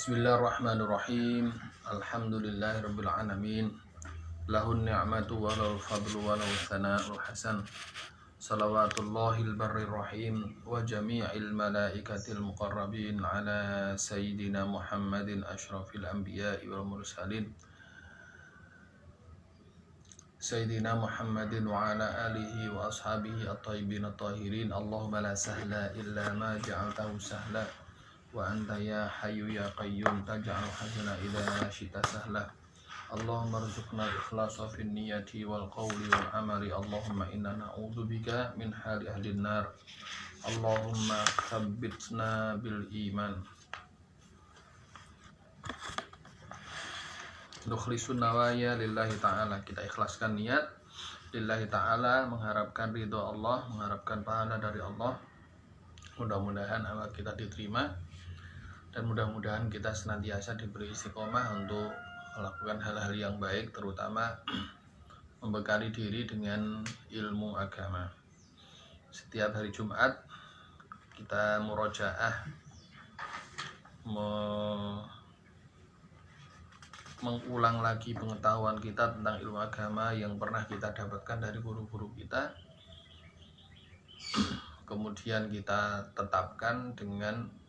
Bismillahirrahmanirrahim. Alhamdulillahirabbil alamin. Lahun ni'matu wa lahul fadlu wa lahus tsana'ul hasan. Salawatullahil barrir rahim wa jami'il malaikatil muqarrabin ala sayyidina Muhammadin asyrafil anbiya'i wal mursalin. Sayyidina Muhammadin wa ala alihi wa ashabihi at-tayyibin at-tahirin. Allahumma la sahla illa ma ja'altahu sahla wa anta ya hayyu ya qayyum taj'al hazana idza syi'ta sahla. Allahumma rzuqna ikhlasa fin niyyati wal qawli wal amali. Allahumma inna na'udzubika min hali ahlin nar. Allahumma tsabbitna bil iman. Nukhlisun nawaya lillahi ta'ala. Kita ikhlaskan niat lillahi ta'ala, mengharapkan ridho Allah, mengharapkan pahala dari Allah. Mudah-mudahan amal kita diterima dan mudah-mudahan kita senantiasa diberi istiqomah untuk melakukan hal-hal yang baik, terutama membekali diri dengan ilmu agama. Setiap hari Jumat kita murojaah, mengulang lagi pengetahuan kita tentang ilmu agama yang pernah kita dapatkan dari guru-guru kita. Kemudian kita tetapkan dengan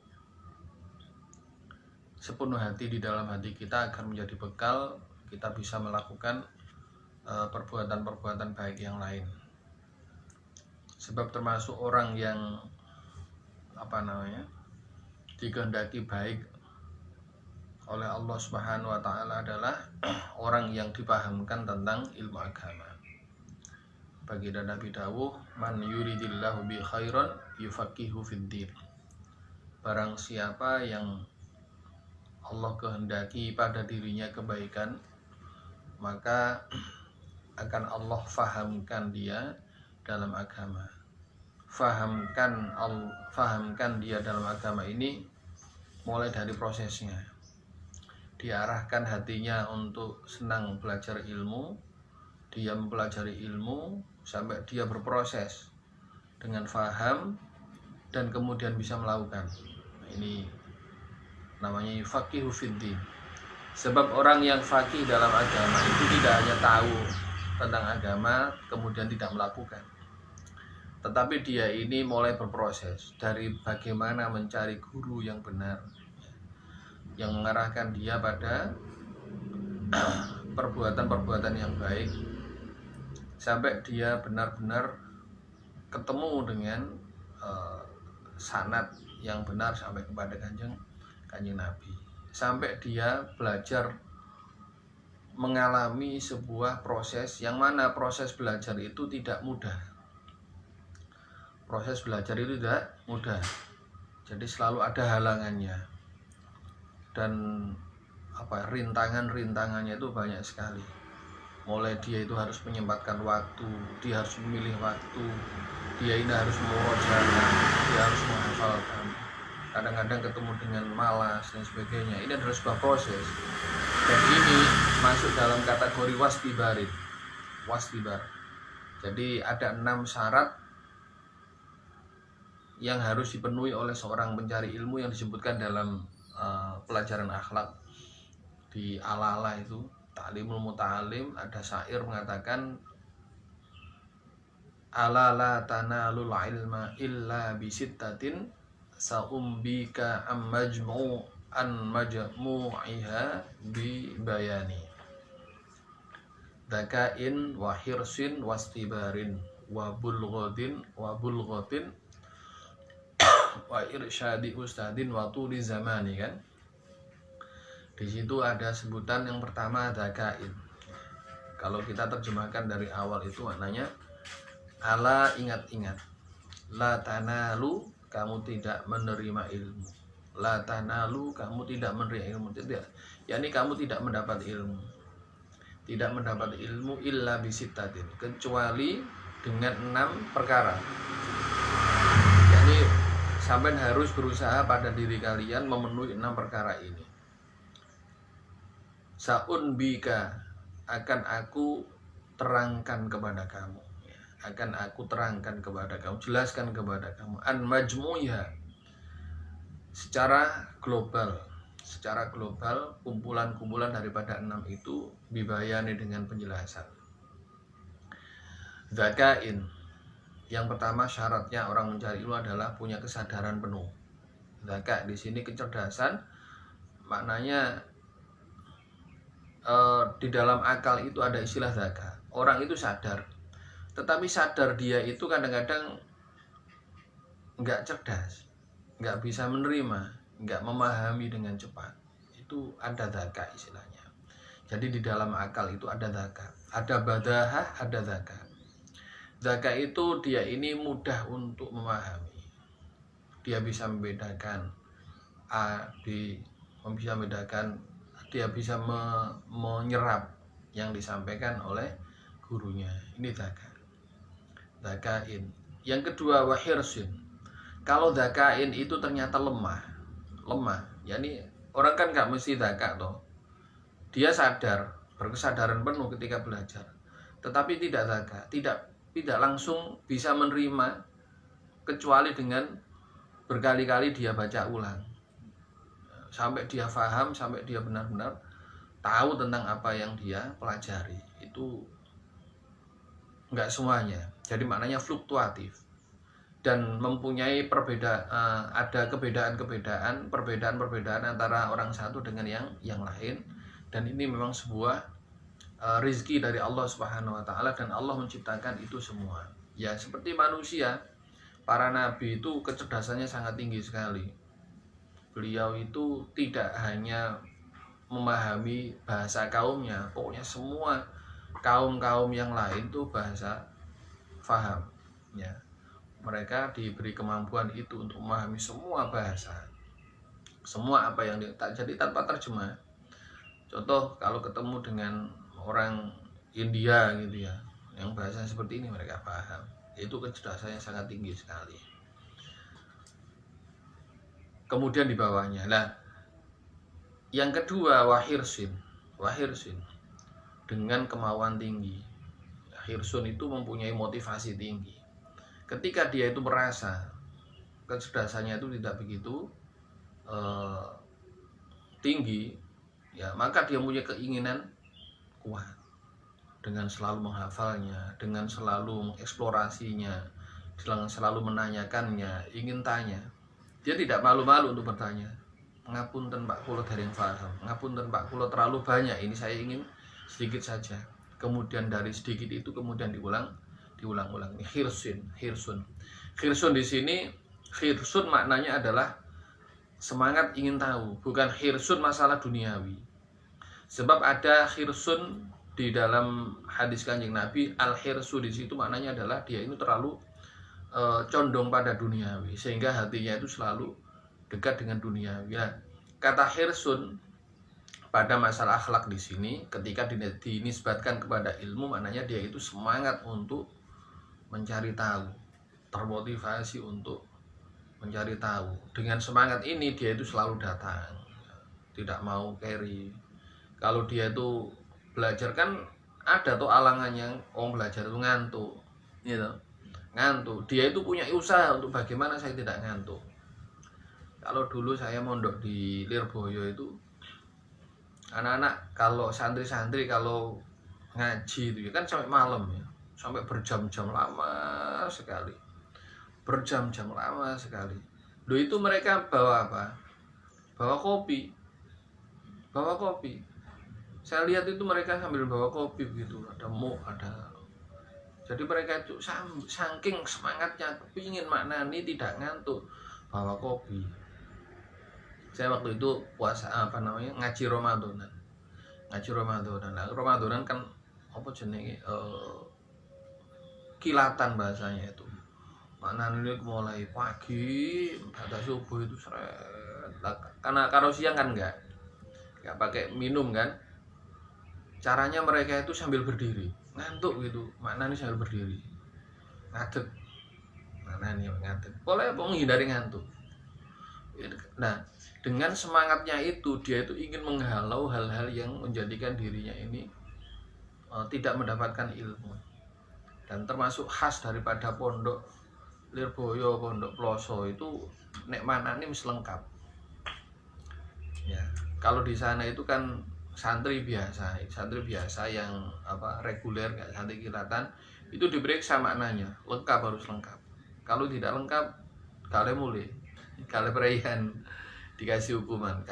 sepenuh hati di dalam hati kita agar menjadi bekal kita bisa melakukan perbuatan-perbuatan baik yang lain. Sebab termasuk orang yang dikehendaki baik oleh Allah Subhanahu wa taala adalah orang yang dipahamkan tentang ilmu agama. Baginda Nabi dawuh, man yuridillahu bi khairan yufaqihu fiddin. Barang siapa yang Allah kehendaki pada dirinya kebaikan, maka akan Allah fahamkan dia dalam agama. Fahamkan dia dalam agama ini mulai dari prosesnya. Diarahkan hatinya untuk senang belajar ilmu, dia mempelajari ilmu sampai dia berproses dengan faham dan kemudian bisa melakukan. Ini namanya faqihu fiddin. Sebab orang yang faqih dalam agama itu tidak hanya tahu tentang agama kemudian tidak melakukan, tetapi dia ini mulai berproses dari bagaimana mencari guru yang benar, yang mengarahkan dia pada perbuatan-perbuatan yang baik, sampai dia benar-benar ketemu dengan sanad yang benar sampai kepada kanjeng Nabi, sampai dia belajar mengalami sebuah proses yang mana proses belajar itu tidak mudah. Proses belajar itu tidak mudah, jadi selalu ada halangannya dan rintangannya itu banyak sekali. Mulai dia itu harus menyempatkan waktu, dia harus memilih waktu, dia ini harus murojaah, dia harus menghafalkan. Kadang-kadang ketemu dengan malas dan sebagainya. Ini adalah sebuah proses. Dan ini masuk dalam kategori wasdibar. Jadi ada 6 syarat yang harus dipenuhi oleh seorang pencari ilmu yang disebutkan dalam pelajaran akhlak di ala-ala itu Ta'limul Muta'alim. Ada syair mengatakan, ala la tanalul ilma illa bisittatin sa'umbika an majmu'iha bi bayani dzakain wa hirsin wastibarin wa bulghatin wa irsyadi ustadin wa tuli zamani. Kan di situ ada sebutan yang pertama dzakain. Kalau kita terjemahkan dari awal itu maknanya ala, ingat-ingat, la tanalu, kamu tidak menerima ilmu, la tanalu, kamu tidak menerima ilmu, tidak, yakni kamu tidak mendapat ilmu illa bisittatin, kecuali dengan 6 perkara. Yakni sampai harus berusaha pada diri kalian memenuhi 6 perkara ini. Sa'un bika, akan aku terangkan kepada kamu, jelaskan kepada kamu, an majmu'iha, secara global, secara global kumpulan-kumpulan daripada 6 itu dibayani dengan penjelasan. Zakain, yang pertama syaratnya orang mencari ilmu adalah punya kesadaran penuh. Zaka di sini kecerdasan, maknanya di dalam akal itu ada istilah zaka. Orang itu sadar, tetapi sadar dia itu kadang-kadang nggak cerdas, nggak bisa menerima, nggak memahami dengan cepat. Itu ada zaka istilahnya. Jadi di dalam akal itu ada zaka, ada badahah, ada zaka. Zaka itu dia ini mudah untuk memahami, dia bisa membedakan A, B, bisa membedakan, dia bisa menyerap yang disampaikan oleh gurunya. Ini zaka. Zakain. Yang kedua wahirsin. Kalau zakain itu ternyata lemah, yakni orang kan nggak mesti zakat toh. Dia sadar, berkesadaran penuh ketika belajar, tetapi tidak zakat, tidak langsung bisa menerima kecuali dengan berkali-kali dia baca ulang sampai dia paham, sampai dia benar-benar tahu tentang apa yang dia pelajari. Itu nggak semuanya, jadi maknanya fluktuatif dan mempunyai ada perbedaan antara orang satu dengan yang lain, dan ini memang sebuah rizki dari Allah Subhanahu wa taala, dan Allah menciptakan itu semua. Ya seperti manusia, para nabi itu kecerdasannya sangat tinggi sekali. Beliau itu tidak hanya memahami bahasa kaumnya, pokoknya semua kaum-kaum yang lain tuh bahasa faham ya. Mereka diberi kemampuan itu untuk memahami semua bahasa, semua apa yang jadi tanpa terjemah. Contoh kalau ketemu dengan orang India gitu ya, yang bahasa seperti ini mereka paham. Itu kecerdasannya sangat tinggi sekali. Kemudian di bawahnya lah, yang kedua wahirsin dengan kemauan tinggi. Hirsun itu mempunyai motivasi tinggi. Ketika dia itu merasa kecerdasannya itu tidak begitu tinggi, ya maka dia punya keinginan kuat dengan selalu menghafalnya, dengan selalu mengeksplorasinya, dengan selalu menanyakannya, ingin tanya. Dia tidak malu-malu untuk bertanya. Ngapunten Pak Kulo dari yang paham, ngapunten Pak Kulo terlalu banyak, ini saya ingin sedikit saja. Kemudian dari sedikit itu kemudian diulang-ulang. Hirsun di sini, hirsun maknanya adalah semangat ingin tahu, bukan hirsun masalah duniawi. Sebab ada hirsun di dalam hadis Kanjeng Nabi, al-hirsu di situ maknanya adalah dia ini terlalu condong pada duniawi, sehingga hatinya itu selalu dekat dengan duniawi. Nah, kata hirsun pada masalah akhlak di sini ketika dinisbatkan kepada ilmu, maknanya dia itu semangat untuk mencari tahu, termotivasi untuk mencari tahu. Dengan semangat ini dia itu selalu datang, tidak mau carry. Kalau dia itu belajar kan ada tuh alangannya, orang belajar itu ngantuk gitu. Ngantuk, dia itu punya usaha untuk bagaimana saya tidak ngantuk. Kalau dulu saya mondok di Lirboyo itu, anak-anak kalau santri-santri kalau ngaji itu ya kan sampai malam ya, sampai berjam-jam lama sekali, Loh itu mereka bawa apa? Bawa kopi. Saya lihat itu mereka sambil bawa kopi begitu, ada ada. Jadi mereka itu saking semangatnya, kepingin maknani tidak ngantuk, bawa kopi. Saya waktu itu puasa ngaji Ramadanan. Nah, Ramadanan kan apa jenenge kilatan bahasanya itu. Maknane mulai pagi pada subuh itu seret. Karena karo siang kan enggak pakai minum kan. Caranya mereka itu sambil berdiri, ngantuk gitu. Maknane sambil berdiri. Ngadeg. Maknane ngadeg. Boleh menghindari ngantuk. Nah, dengan semangatnya itu dia itu ingin menghalau hal-hal yang menjadikan dirinya ini tidak mendapatkan ilmu. Dan termasuk khas daripada pondok Lirboyo, pondok Ploso itu nek manane wis lengkap. Ya, Kalau di sana itu kan santri biasa yang reguler, nggak santri kilatan, itu diperiksa maknanya lengkap, harus lengkap. Kalau tidak lengkap, kalian mulai kalian perayaan dikasih hukuman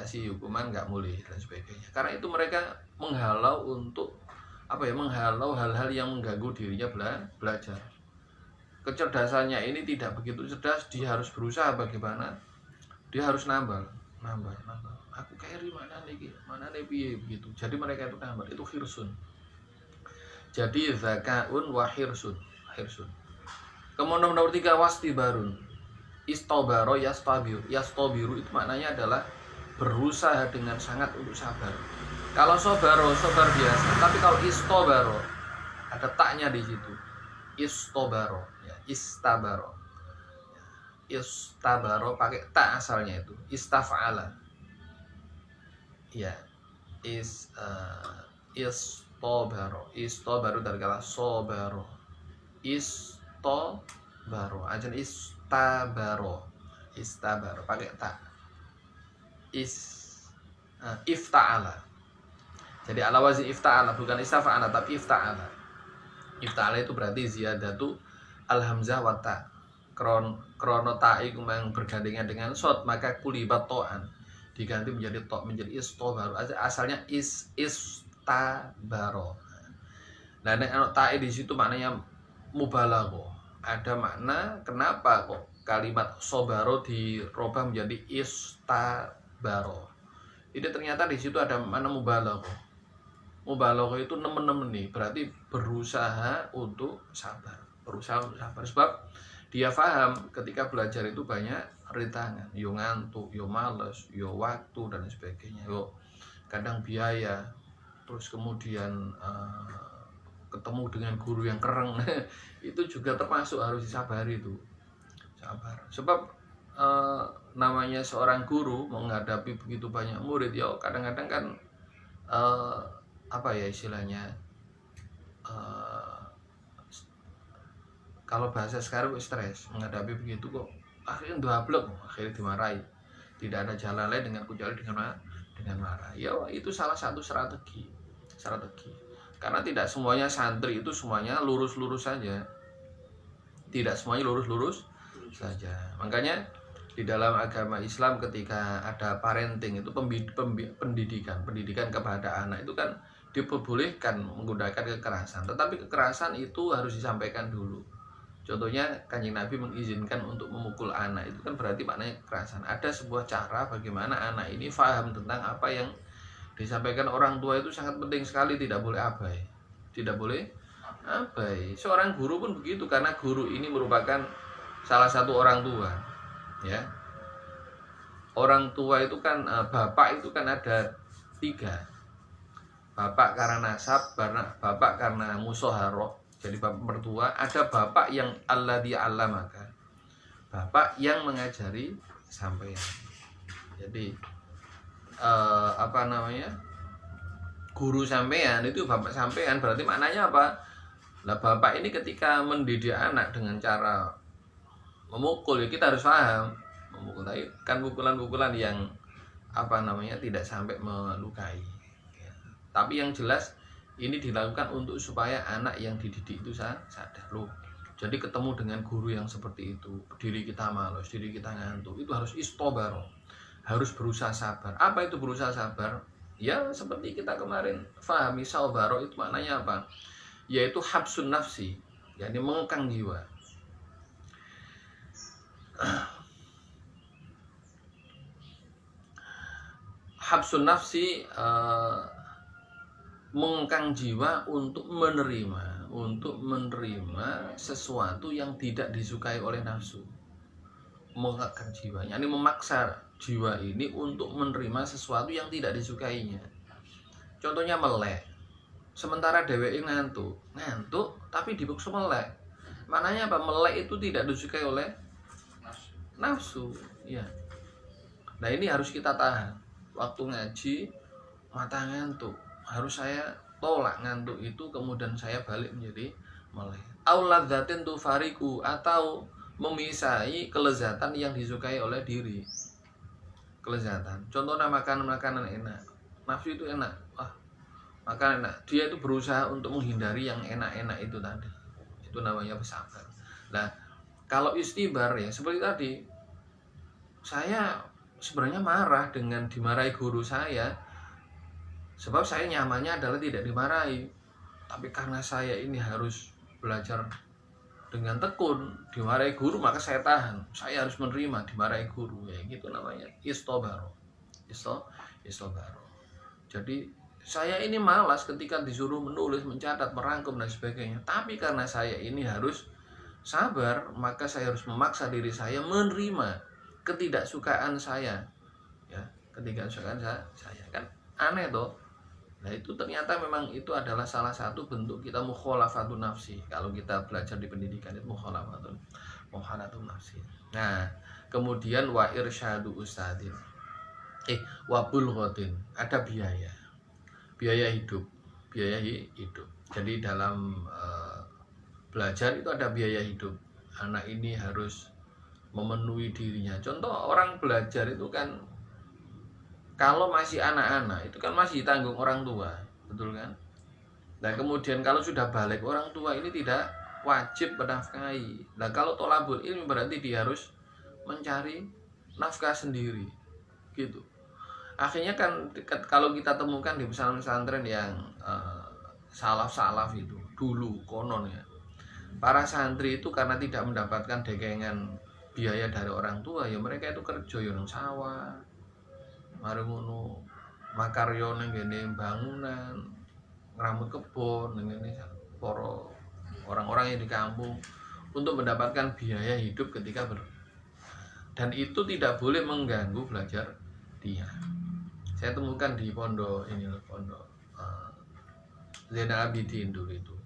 nggak mulai dan sebagainya. Karena itu mereka menghalau untuk menghalau hal-hal yang mengganggu dirinya belajar. Kecerdasannya ini tidak begitu cerdas, dia harus berusaha bagaimana dia harus nambal. Aku carry mana nih piye begitu. Jadi mereka itu nambal, itu hirsun. Jadi zakaun wa hirsun. Kemudian nomor 3 wastibarun. Istobaro yastobiru itu maknanya adalah berusaha dengan sangat untuk sabar. Kalau sobaro, sabar biasa. Tapi kalau istobaro, ada taknya di situ. Istobaro, ya, istabaro pakai tak asalnya itu. Istafala, ya, istobaro dari kata sobaro. Istobaro, aja istabaro pakai tak. Ifta'ala. Jadi ala wazin ifta'ala, bukan istafa'ala tapi ifta'ala. Ifta'ala itu berarti ziyadatu al-hamzah wa ta. Krono ta'i yang bergandengan dengan shad, maka kulibat to'an, diganti menjadi to', menjadi istobaro. Asalnya istabaro. Nah, nek ta'i di situ maknanya mubalagho. Ada makna kenapa kok kalimat sobaro dirubah menjadi istabaro. Ini ternyata di situ ada makna mubalagho. Mubalagho itu nemen-nemen nih, berarti berusaha untuk sabar. Sebab dia paham ketika belajar itu banyak rintangan, yo ngantuk, yo males, yo waktu dan sebagainya, yo kadang biaya, terus kemudian ketemu dengan guru yang kereng itu juga termasuk harus disabari itu. Sabar. Sebab namanya seorang guru menghadapi begitu banyak murid, ya kadang-kadang kan istilahnya kalau bahasa sekarang stres, menghadapi begitu kok akhirnya double, akhirnya dimarahi. Tidak ada jalan lain dengan kecuali dengan marah. Ya itu salah satu strategi. Karena tidak semuanya santri itu semuanya lurus-lurus saja. Tidak semuanya lurus-lurus saja. Makanya di dalam agama Islam ketika ada parenting itu pendidikan kepada anak itu kan diperbolehkan menggunakan kekerasan, tetapi kekerasan itu harus disampaikan dulu. Contohnya Kanjeng Nabi mengizinkan untuk memukul anak, itu kan berarti maknanya kekerasan. Ada sebuah cara bagaimana anak ini paham tentang apa yang disampaikan orang tua, itu sangat penting sekali, tidak boleh abai. Seorang guru pun begitu, karena guru ini merupakan salah satu orang tua, ya. Orang tua itu kan bapak itu kan ada 3. Bapak karena nasab, bapak karena musoharoh, jadi bapak mertua. Ada bapak yang alladzi 'allamaka, bapak yang mengajari sampeyan. Jadi guru sampeyan itu bapak sampeyan, berarti maknanya apa? Nah, bapak ini ketika mendidik anak dengan cara memukul, ya kita harus paham memukul, tapi kan pukulan-pukulan yang tidak sampai melukai. Tapi yang jelas ini dilakukan untuk supaya anak yang dididik itu sadar loh. Jadi ketemu dengan guru yang seperti itu, diri kita malas, diri kita ngantuk, itu harus istobaro, harus berusaha sabar. Apa itu berusaha sabar? Ya seperti kita kemarin fahami, saubaro itu maknanya apa? Yaitu habsun nafsi, yakni mengekang jiwa. Habsun nafsi, mengekang jiwa untuk menerima sesuatu yang tidak disukai oleh nafsu. Mengekang jiwa, yakni memaksa jiwa ini untuk menerima sesuatu yang tidak disukainya. Contohnya melek, sementara dheweke ngantuk tapi dipaksa melek. Maknanya apa? Melek itu tidak disukai oleh nafsu, ya. Nah, ini harus kita tahan. Waktu ngaji mata ngantuk, harus saya tolak ngantuk itu, kemudian saya balik menjadi melek. Auladzatin tufariku, atau memisai kelezatan yang disukai oleh diri. kelezatan. Contohnya makanan-makanan enak, nafsu itu enak, makan enak, dia itu berusaha untuk menghindari yang enak-enak itu tadi. Itu namanya bersabar. Nah, kalau istibar ya seperti tadi, saya sebenarnya marah dengan dimarahi guru saya, sebab saya nyamannya adalah tidak dimarahi. Tapi karena saya ini harus belajar dengan tekun, dimarahi guru maka saya tahan. Saya harus menerima dimarahi guru, ya gitu namanya istobaro. Istobaro. Jadi saya ini malas ketika disuruh menulis, mencatat, merangkum dan sebagainya. Tapi karena saya ini harus sabar, maka saya harus memaksa diri saya menerima ketidaksukaan saya. Ya, ketidaksukaan saya kan aneh toh. Nah itu ternyata memang itu adalah salah satu bentuk kita mukhalafatun nafsi. Kalau kita belajar di pendidikan itu mukhalafatun nafsi. Nah kemudian wa irsyadu ustadin, wa bulghatin, ada biaya hidup. Jadi dalam belajar itu ada biaya hidup. Anak ini harus memenuhi dirinya. Contoh orang belajar itu kan kalau masih anak-anak itu kan masih ditanggung orang tua, betul kan? Nah kemudian kalau sudah balik, orang tua ini tidak wajib menafkahi. Nah kalau tholabul ilmi berarti dia harus mencari nafkah sendiri, gitu. Akhirnya kan kalau kita temukan di pesantren-pesantren yang salaf-salaf itu dulu konon ya, para santri itu karena tidak mendapatkan dekengan biaya dari orang tua, ya mereka itu kerja yang sawah, mari ngono makaryo ning ngene bangunan, ngramut kebon ning ngene para orang-orang yang di kampung untuk mendapatkan biaya hidup ketika dan itu tidak boleh mengganggu belajar dia. Saya temukan di pondok ini loh, pondok Zainal Abidin dulu itu.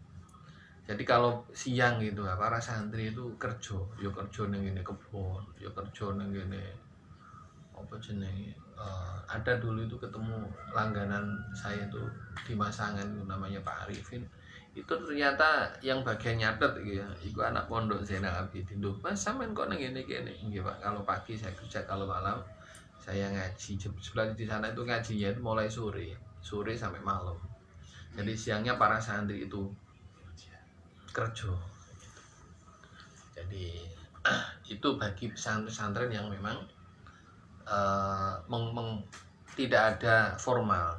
Jadi kalau siang gitu para santri itu kerja, yo kerja ning ngene kebon, yo kerja ning ngene apa jenenge, ada dulu itu ketemu langganan saya itu di Masangan itu namanya Pak Arifin. Itu ternyata yang bagian nyatet gitu ya, itu anak pondok Zainal Abidin. Duh, Mas sampean kok nang ngene-ngene? Nggih Pak, kalau pagi saya kerja, kalau malam saya ngaji. Sebelah di sana itu ngajinya itu mulai sore sampai malam. Jadi siangnya para santri itu kerja. Jadi itu bagi pesantren-pesantren yang memang tidak ada formal,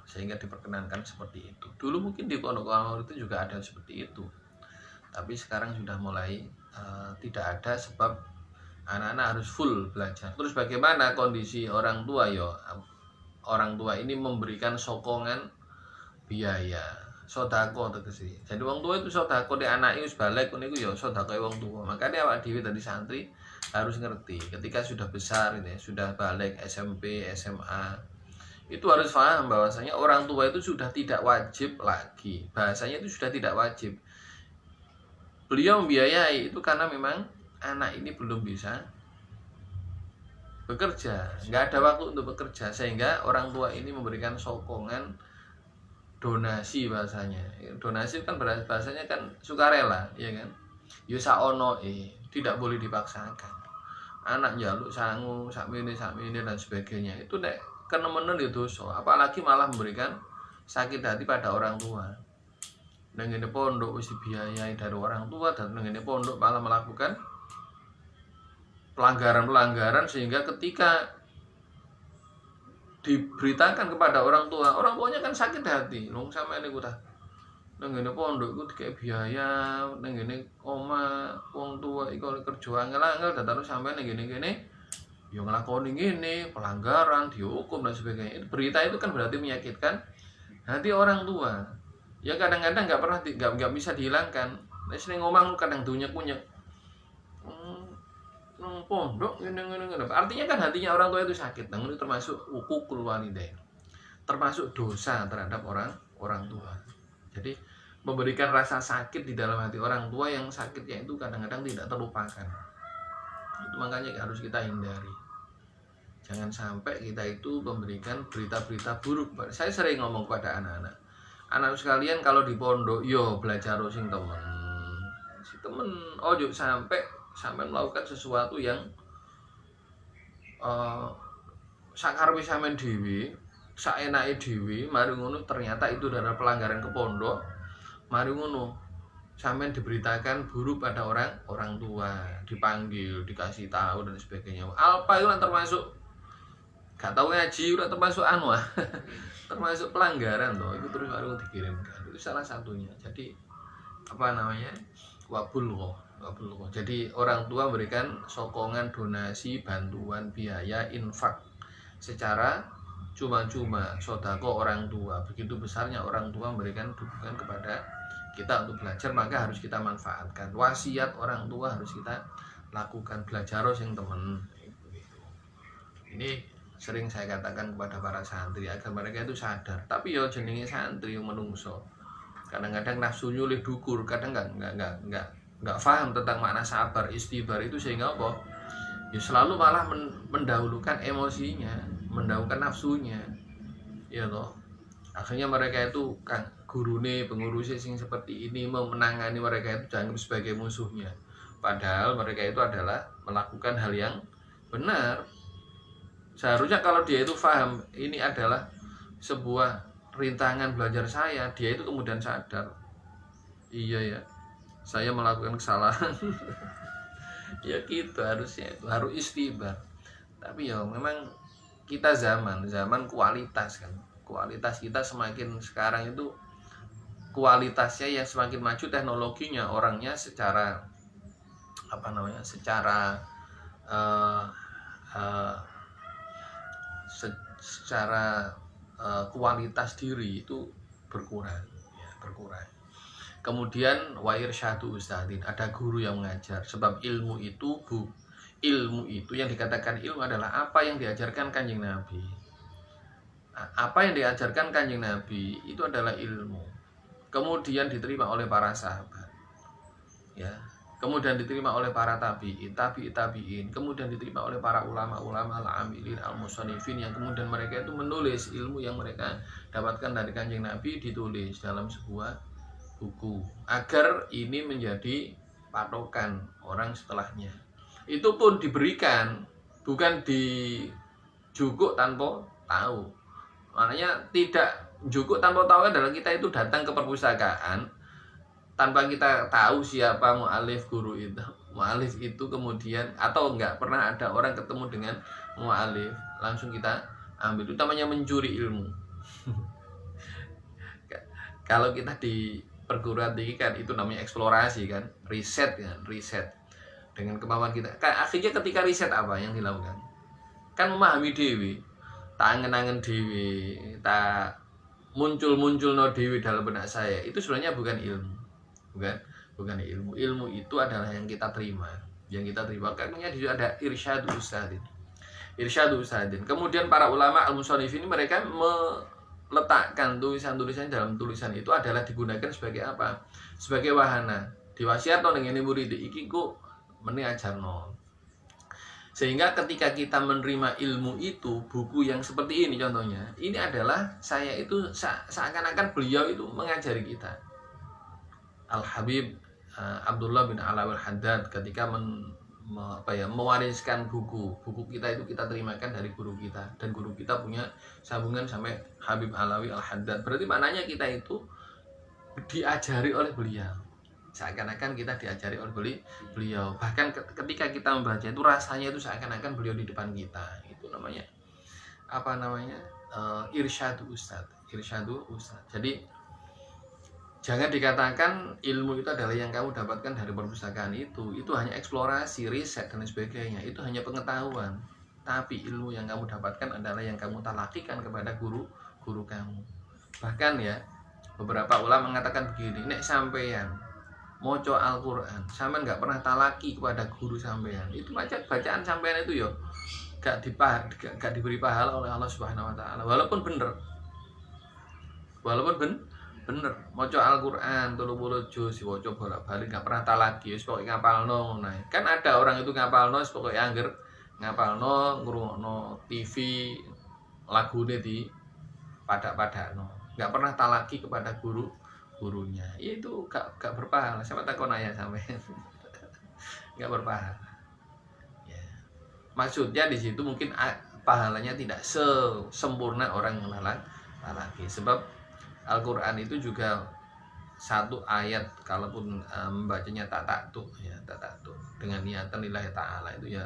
sehingga diperkenankan seperti itu. Dulu mungkin di pondok itu juga ada seperti itu, tapi sekarang sudah mulai tidak ada, sebab anak-anak harus full belajar. Terus bagaimana kondisi orang tua yo? Orang tua ini memberikan sokongan biaya, sodako tegesi. Jadi orang tua itu sodako di anak itu balik, itu ya sodako orang tua. Makanya awak dewi tadi santri harus ngerti ketika sudah besar ini, sudah balik SMP, SMA, itu harus paham bahwasanya orang tua itu sudah tidak wajib lagi. Bahasanya itu sudah tidak wajib. Beliau membiayai itu karena memang anak ini belum bisa bekerja, nggak ada waktu untuk bekerja, sehingga orang tua ini memberikan sokongan donasi. Bahasanya donasi kan bahasanya kan sukarela, ya kan, yusa ono tidak boleh dipaksakan. Anak jaluk sangu sakmene dan sebagainya itu nek kenemenen itu dosa, apalagi malah memberikan sakit hati pada orang tua. Nang ngene pondok wis dibiayai dari orang tua, dan nang ngene pondok malah melakukan pelanggaran sehingga ketika diberitakan kepada orang tuanya kan sakit hati. Nung sama ini kita nang ngene pondok iku dikek biaya, nang ngene oma wong tua iku kerja angel-angel datang sampai nang ngene yo nglakoni ngene, pelanggaran, dihukum dan sebagainya. Berita itu kan berarti menyakitkan hati orang tua. Ya kadang-kadang nggak bisa dihilangkan. Nek sing ngomong kadang dunyek-unyek. Nang pondok ngene. Artinya kan hatinya orang tua itu sakit. Nang itu termasuk hukukul walidain. Termasuk dosa terhadap orang tua. Jadi memberikan rasa sakit di dalam hati orang tua yang sakitnya itu kadang-kadang tidak terlupakan. Itu makanya harus kita hindari. Jangan sampai kita itu memberikan berita-berita buruk. Saya sering ngomong kepada anak-anak. Anak sekalian kalau di pondok, yo belajar sing temen. Si temen ojo sampai melakukan sesuatu yang sakarepe sampean dhewe, saenake dhewe, mari ngono ternyata itu adalah pelanggaran ke pondok. Mari ngono sampean diberitakan buruk pada orang tua, dipanggil, dikasih tahu dan sebagainya. Alpa itu kan termasuk gak tahu ngaji, udah termasuk anu termasuk pelanggaran toh. Itu terus baru dikirimkan. Itu salah satunya. Jadi apa namanya? Wabulgh. Jadi orang tua memberikan sokongan, donasi, bantuan, biaya, infak secara cuma-cuma, sodako orang tua. Begitu besarnya orang tua memberikan dukungan kepada kita untuk belajar, maka harus kita manfaatkan. Wasiat orang tua harus kita lakukan. Belajar yang temen. Ini sering saya katakan kepada para santri agar mereka itu sadar. Tapi ya jenenge santri yang menungso. Kadang-kadang nafsunya oleh dukur, kadang nggak paham tentang makna sabar, istibar itu, sehingga apa? Ya selalu malah mendahulukan emosinya, mendahulukan nafsunya, ya toh. Akhirnya mereka itu kan gurune, pengurusnya sing seperti ini mau menangani mereka itu dianggap sebagai musuhnya. Padahal mereka itu adalah melakukan hal yang benar. Seharusnya kalau dia itu paham ini adalah sebuah rintangan belajar saya, dia itu kemudian sadar, iya ya, saya melakukan kesalahan. Ya gitu harusnya, itu harus istibar. Tapi ya memang kita zaman kualitas kan, kualitas kita semakin sekarang itu kualitasnya yang semakin maju, teknologinya, orangnya secara apa namanya, secara kualitas diri itu berkurang, ya, berkurang. Kemudian wa irsyadu ustadzin, ada guru yang mengajar. Sebab ilmu itu yang dikatakan ilmu adalah apa yang diajarkan Kanjeng Nabi. Nah, apa yang diajarkan Kanjeng Nabi itu adalah ilmu. Kemudian diterima oleh para sahabat. Ya. Kemudian diterima oleh para tabi'in, kemudian diterima oleh para ulama-ulama al-amilin, al-musannifin, yang kemudian mereka itu menulis ilmu yang mereka dapatkan dari Kanjeng Nabi, ditulis dalam sebuah buku agar ini menjadi patokan orang setelahnya. Itu pun diberikan, bukan dijukuk tanpa tahu. Maknanya tidak jukuk tanpa tahu adalah kita itu datang ke perpustakaan tanpa kita tahu siapa mu'alif guru itu. Mu'alif itu kemudian, atau enggak pernah ada orang ketemu dengan mu'alif, langsung kita ambil. Itu namanya mencuri ilmu. Kalau kita di perguruan tinggi kan itu namanya eksplorasi kan, riset kan, riset dengan kemampuan kita. Akhirnya ketika riset apa yang dilakukan? Kan memahami dewi, tak angen-angen dewi, tak muncul no dewi dalam benak saya. Itu sebenarnya bukan ilmu, bukan ilmu. Ilmu itu adalah yang kita terima, Karena di situ ada irsyadu ustadzin. Kemudian para ulama al-musannifin ini mereka meletakkan tulisan-tulisan dalam tulisan itu adalah digunakan sebagai apa? Sebagai wahana. Diwasiatno ning ngene murid iki kok meni ajarno. Sehingga ketika kita menerima ilmu itu, buku yang seperti ini contohnya, ini adalah saya itu seakan-akan beliau itu mengajari kita. Al-Habib Abdullah bin Alawil Haddad ketika mewariskan buku kita itu kita terimakan dari guru kita, dan guru kita punya sambungan sampai Habib Alawi Al-Haddad. Berarti maknanya kita itu diajari oleh beliau, seakan-akan kita diajari oleh beliau. Bahkan ketika kita membaca itu rasanya itu seakan-akan beliau di depan kita. Itu namanya apa namanya? Irsyadu ustad. Jadi jangan dikatakan ilmu itu adalah yang kamu dapatkan dari perpustakaan itu hanya eksplorasi, riset dan sebagainya, itu hanya pengetahuan. Tapi ilmu yang kamu dapatkan adalah yang kamu talakikan kepada guru kamu. Bahkan ya, beberapa ulama mengatakan begini, nek sampeyan moco Al-Quran, sampean nggak pernah talaki kepada guru sampean, itu bacaan sampean itu yo gak diberi pahala oleh Allah Subhanahu Wa Taala, walaupun bener moco Al-Quran 30 juz waca bolak-balik gak pernah talaki, wis pokoke ngapalno ngono. Kan ada orang itu ngapalno wis pokoke angger ngapalno, ngrungokno TV lagune di padak-padakno, gak pernah talaki kepada gurunya. Ya itu gak berpahala. Siapa takon ayah sampai gak berpahala ya. Maksudnya di situ mungkin pahalanya tidak sesempurna orang yang laki. Sebab Al-Qur'an itu juga satu ayat kalaupun membacanya tatattu ya, tatattu dengan niatan lillahi ta'ala itu ya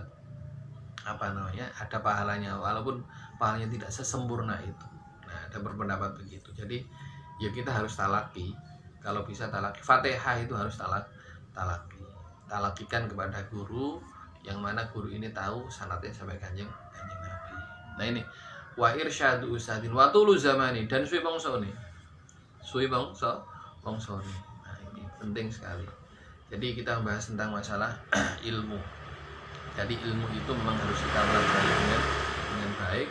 ada pahalanya walaupun pahalanya tidak sesempurna itu. Nah, ada berpendapat begitu. Jadi ya kita harus talaki, kalau bisa talaki. Fatihah itu harus talaki. Talakikan kepada guru yang mana guru ini tahu sanadnya sampai kanjeng Nabi. Nah ini wa irsyadu ustadin wa tulu zamani dan suwi bangsa nih. Nah ini penting sekali. Jadi kita membahas tentang masalah ilmu. Jadi ilmu itu memang harus kita pelajari dengan baik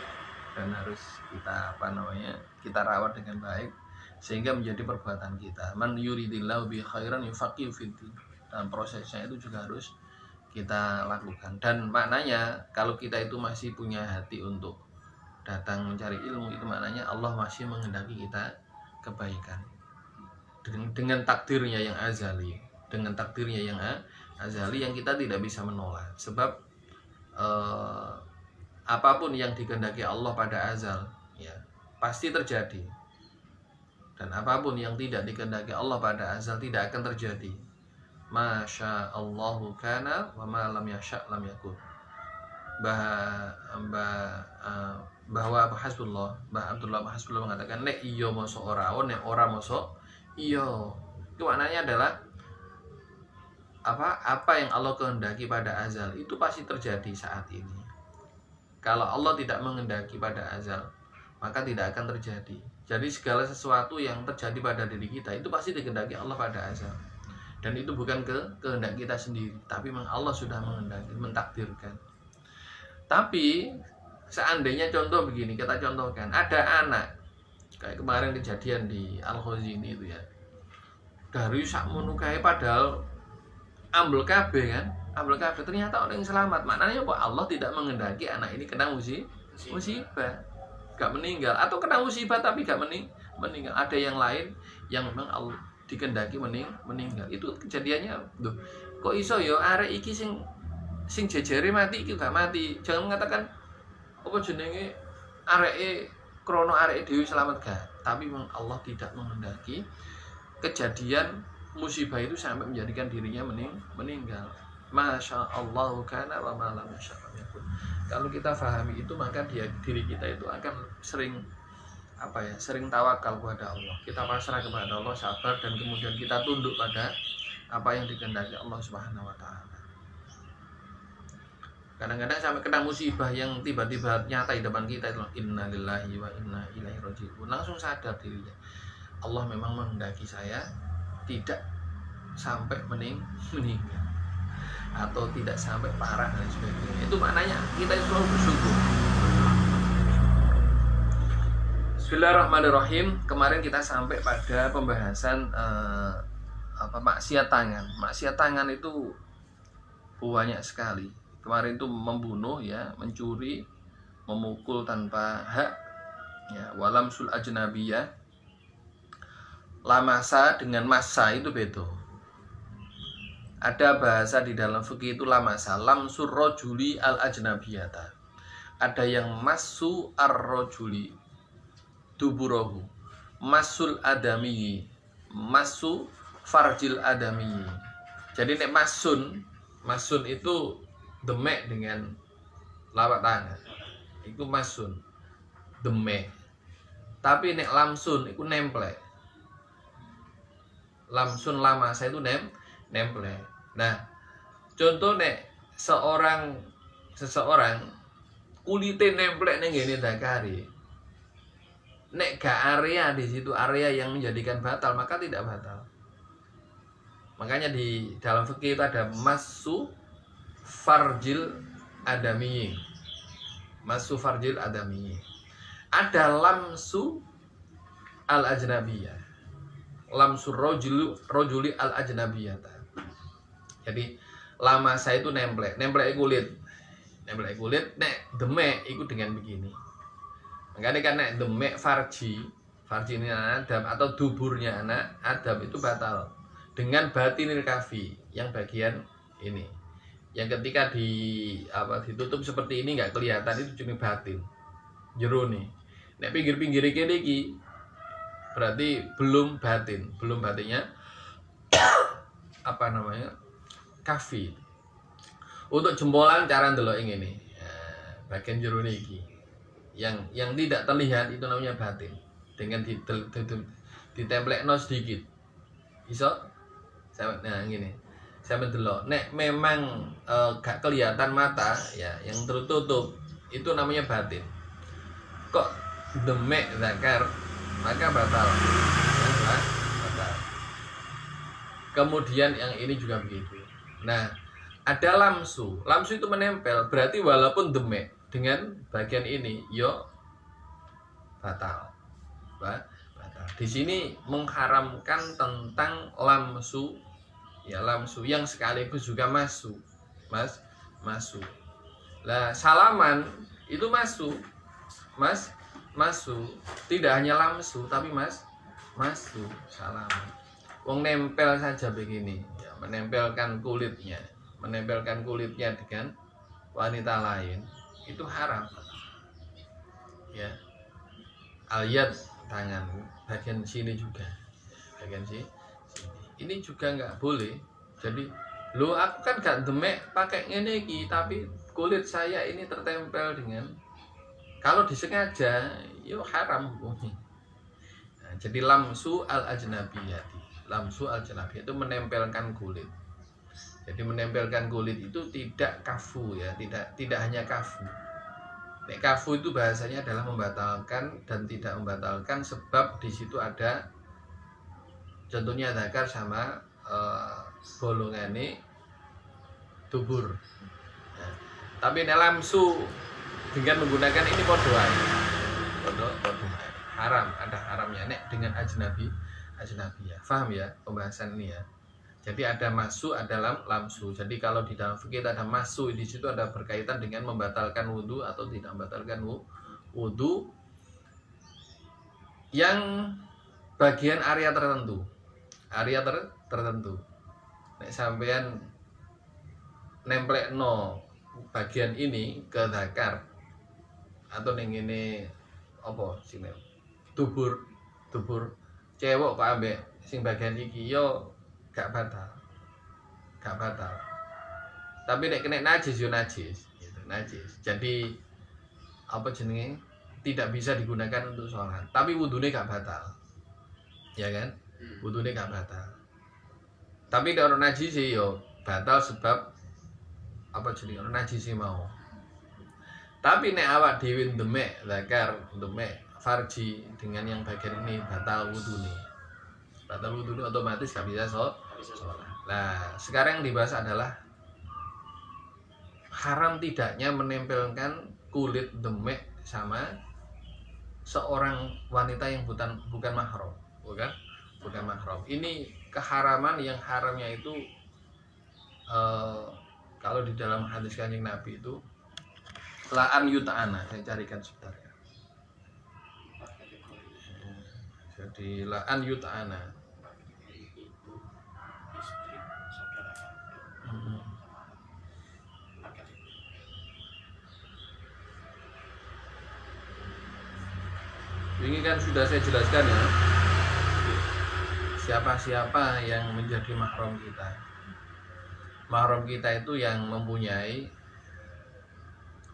dan harus kita rawat dengan baik sehingga menjadi perbuatan kita. Man yuridillahu bi khairan yufaqihu fiddin. Dan prosesnya itu juga harus kita lakukan. Dan maknanya kalau kita itu masih punya hati untuk datang mencari ilmu, itu maknanya Allah masih menghendaki kita kebaikan dengan takdirnya yang azali, yang kita tidak bisa menolak. Sebab apapun yang dikehendaki Allah pada azal ya pasti terjadi, dan apapun yang tidak dikehendaki Allah pada azal tidak akan terjadi. Masya Allahu kana wa ma lam yasha lam yakun. Bahwa Hasbullah, Mbah Abdullah Hasbullah mengatakan nek iya mosok ora, nek ora mosok iya. Itu maknanya adalah apa yang Allah kehendaki pada azal itu pasti terjadi saat ini. Kalau Allah tidak menghendaki pada azal, maka tidak akan terjadi. Jadi segala sesuatu yang terjadi pada diri kita itu pasti dikehendaki Allah pada azal. Dan itu bukan kehendak kita sendiri, tapi memang Allah sudah menghendaki, mentakdirkan. Tapi seandainya contoh begini, kita contohkan ada anak kayak kemarin kejadian di Al-Khazini itu ya, dari sakmono kae padahal ambil kabeh kan, ternyata orang yang selamat. Maknanya apa? Allah tidak menghendaki anak ini kena musibah, gak meninggal, atau kena musibah tapi gak meninggal. Ada yang lain yang memang Allah dikehendaki meninggal. Itu kejadiannya tuh. Kok iso ya arek iki sing jejere mati iki gak mati. Jangan mengatakan apa jenenge areke krono areke dhewe selamat gak. Tapi memang Allah tidak menghendaki kejadian musibah itu sampai menjadikan dirinya meninggal. Masya Allah kana wa ma lam yasha lam yakun. Kalau kita fahami itu, maka diri kita itu akan sering tawakal kepada Allah. Kita pasrah kepada Allah, sabar, dan kemudian kita tunduk pada apa yang dikehendaki Allah Subhanahu wa taala. Kadang-kadang sampai kena musibah yang tiba-tiba nyata di depan kita itu, innalillahi wa inna ilaihi raji'un. Langsung sadar dirinya, Allah memang menghendaki saya tidak sampai meninggal atau tidak sampai parah dan sebagainya. Itu maknanya kita selalu bersyukur. Bismillahirrahmanirrahim. Kemarin kita sampai pada pembahasan maksiat tangan. Maksiat tangan itu banyak sekali. Kemarin itu membunuh ya, mencuri, memukul tanpa hak ya, walamsul ajnabiyah. Lamasa dengan massa itu beda. Ada bahasa di dalam fikih itu lamasa, lamsur rajuli al ajnabiyata. Ada yang massu ar-rajuli duburahu, masul adami, masu farjil adami. Jadi nek masun itu demek dengan lapak tangan, itu masun demek. Tapi nek lamsun itu nemplek. Lamsun lama saya itu nemplek. Nah, contoh nek seseorang kulite nemplek ning ngene dakari. Nek gak area di situ, area yang menjadikan batal, maka tidak batal. Makanya di dalam fikih itu ada masu farjil adami. Masu farjil adami. Ada lamsu al ajnabiyah. Lamsu rojuli al ajnabiyata. Jadi lama saya itu nemplek kulit. Nek demek itu dengan begini. Makanya kan nek demek farji ini anak Adam atau duburnya anak Adam itu batal dengan batinil kafi yang bagian ini. yang ketika ditutup seperti ini nggak kelihatan, itu cumi batin jero nih. Nek pinggir-pinggir iki berarti belum batinnya apa namanya kafi. Untuk jempolan cara ndelok ini bagian jero iki yang tidak terlihat itu namanya batin. Dengan ditemplekno sedikit iso nah gini saya mendelok nek memang gak kelihatan mata ya, yang tertutup itu namanya batin. Kok demek zakar maka batal. Kemudian yang ini juga begitu. Nah, ada lamsu itu menempel, berarti walaupun demek dengan bagian ini yo batal. Di sini mengharamkan tentang lamsu yang sekaligus juga masuk. Lah salaman itu masuk. Tidak hanya lamsu tapi masuk salaman. Wong nempel saja begini, ya, menempelkan kulitnya dengan wanita lain itu haram. Ya. Al-yad tangan bagian sini juga, bagian sini ini juga nggak boleh. Jadi lo aku kan gak demek pakai ngene iki, tapi kulit saya ini tertempel dengan, kalau disengaja yo haram hukumnya. Nah, jadi lamsu al-ajnabiyati itu menempelkan kulit. Jadi menempelkan kulit itu tidak kafu ya, tidak hanya kafu. Nek kafu itu bahasanya adalah membatalkan dan tidak membatalkan, sebab di situ ada contohnya zakar sama bolongane dubur. Nah, tapi nek lamsu dengan menggunakan ini podo haram, ada haramnya nek dengan ajnabi ya. Paham ya pembahasan ini ya. Jadi ada masuk, ada lamsu. Jadi kalau di dalam fikih ada masuk, di situ ada berkaitan dengan membatalkan wudu atau tidak membatalkan wudu yang bagian area tertentu. Nek sampean nemplekno bagian ini ke zakar atau ning ngene apa sini dubur cewek kok ambek sing bagian iki yo gak batal. Tapi nek kena najis yo najis gitu, najis. Jadi apa jenenge tidak bisa digunakan untuk sholat, tapi wudune gak batal. Ya kan? Wudune gak batal. Tapi nek ono najis yo batal, sebab apa jenenge ono najis mau. Tapi nek awak dhewe demek zakar, demek farji dengan yang bagian ini batal wudune. Otomatis gak bisa sholat. Nah, sekarang yang dibahas adalah haram tidaknya menempelkan kulit demek sama seorang wanita yang bukan mahram, bukan mahram. Ini keharaman yang haramnya itu kalau di dalam hadis Kanjeng Nabi itu la'an yuta'ana. Saya carikan sebentar ya. Jadi la'an yuta'ana. Ini kan sudah saya jelaskan ya, siapa-siapa yang menjadi mahram kita. Mahram kita itu yang mempunyai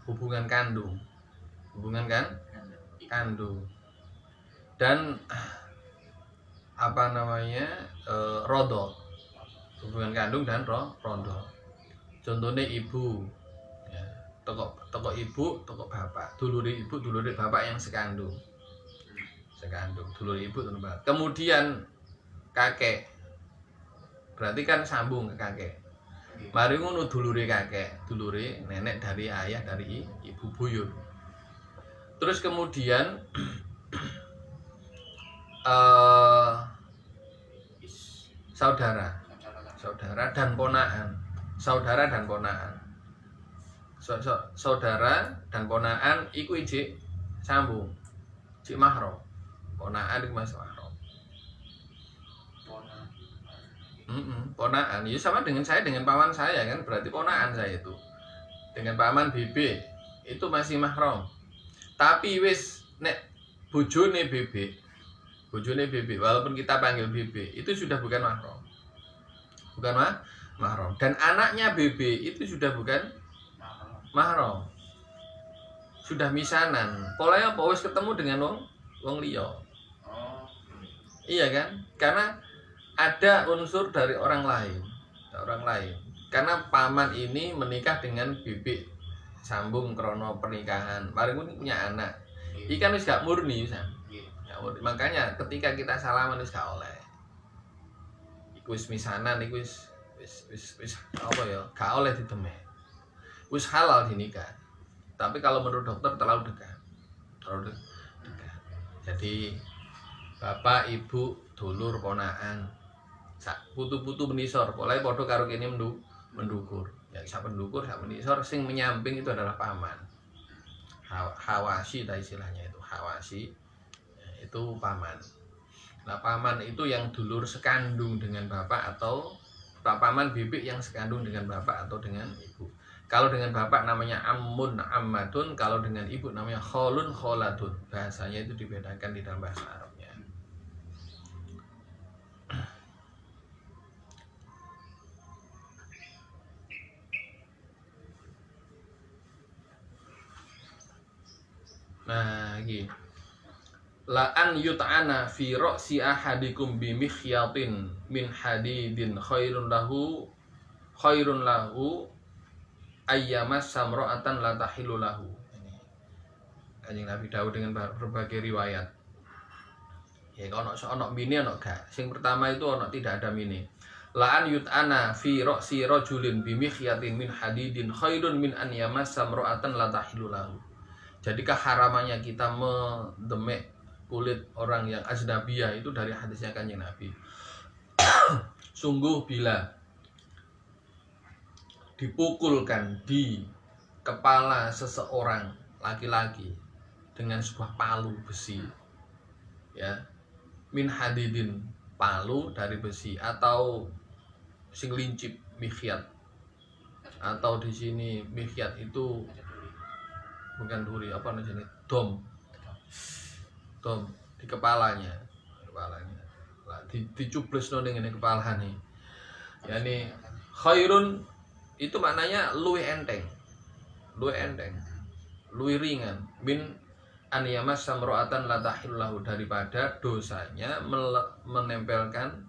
hubungan kandung, dan apa namanya rodo, hubungan kandung dan rodo. Contohnya ibu, ya, toko ibu, toko bapak, dulure ibu, dulure bapak yang sekandung, dulur ibu, dulur bapak. Kemudian kakek, berarti kan sambung ke kakek. Mari ngono dulure kakek, dulure nenek dari ayah, dari ibu buyut. Terus kemudian saudara dan ponaan. Saudara dan ponaan iku ijik sambung, ijik mahram. Ponaan iku mas mahram. Ponakan. Ya sama dengan saya dengan paman saya kan, berarti ponakan saya itu. Dengan paman BB itu masih mahram. Tapi wis nek bojone BB walaupun kita panggil BB itu sudah bukan mahram. Bukan mahram. Dan anaknya BB itu sudah bukan mahram. Sudah misanan. Polanya apa wis ketemu dengan wong liya. Iya kan? Karena ada unsur dari orang lain. Karena paman ini menikah dengan bibi sambung krono pernikahan. Mari punya anak. Ikan wis gak murni San. Makanya ketika kita salaman wis gak oleh. Iku wis misanan iku wis apa ya? Gak oleh ditemeh. Wis halal dinikah. Tapi kalau menurut dokter terlalu dekat. Jadi bapak, ibu, dulur, ponakan, putu-putu menisor, polai podo karo kene mendukur. Ya sak pendukur, sak menisor, sing menyamping itu adalah paman. Hawasi lah istilahnya itu, hawasi itu paman. Nah paman itu yang dulur sekandung dengan bapak atau paman bibik yang sekandung dengan bapak atau dengan ibu. Kalau dengan bapak namanya ammun, ammatun, kalau dengan ibu namanya kholun, kholatun. Bahasanya itu dibedakan di dalam bahasa Arabnya. Nah, iki. La an yut'ana fi ra'si ahadikum bi mikhyatin min hadidin khairun lahu ayyamas samra'atan la tahilu lahu. Kanjeng Nabi Daud dengan berbagai riwayat. Ya ono mini ono gak. Sing pertama itu ono tidak ada mini. La an yut'ana fi ra'si rajulin bi mikhyatin min hadidin khairun min an yamassa samra'atan la tahilu lahu. Jadi keharamannya kita mendemek kulit orang yang ajnabiyah itu dari hadisnya Kanjeng Nabi. Sungguh bila dipukulkan di kepala seseorang laki-laki dengan sebuah palu besi, ya, min hadidin, palu dari besi, atau sing lincip mikhyat, atau di sini mikhyat itu bukan duri, apa namanya, dom di kepalanya lah dicubles no dengan kepala nih. Yani khairun itu maknanya luwih enteng, luwih ringan min an yamas samro'atan la tahillahu, daripada dosanya menempelkan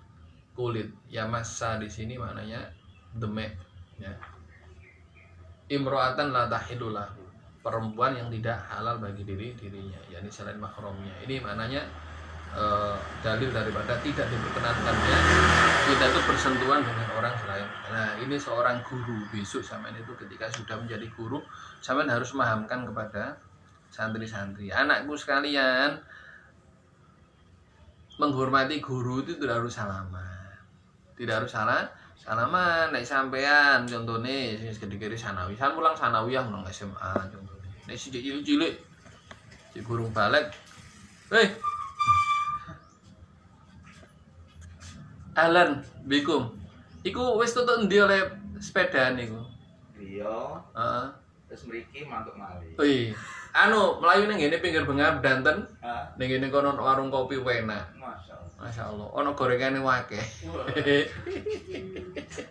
kulit. Yamassa di sini maknanya demek, ya. Imro'atan la tahillahu, perempuan yang tidak halal bagi dirinya, yakni selain mahramnya. Ini maknanya dalil daripada tidak diperkenankannya kita itu bersentuhan dengan orang selain. Nah, ini seorang guru, besok sampean itu ketika sudah menjadi guru, sampean harus memahamkan kepada santri-santri, anakku sekalian, menghormati guru itu tidak harus salaman. Nek sampean contohnya sing gede-gede sanawi, san mulang sanawiyah mulang SMA contohnya. Nek si cilik-cilik si burung balik. Ahlan bikum. Iku wis tutuk endi oleh sepedaan niku? Iya. Heeh. Terus mriki mantuk malih. Wih, melayu ning ngene pinggir bengar Banten. Heeh. Ning ngene kono warung kopi enak. Masyaallah. Ono gorengane akeh.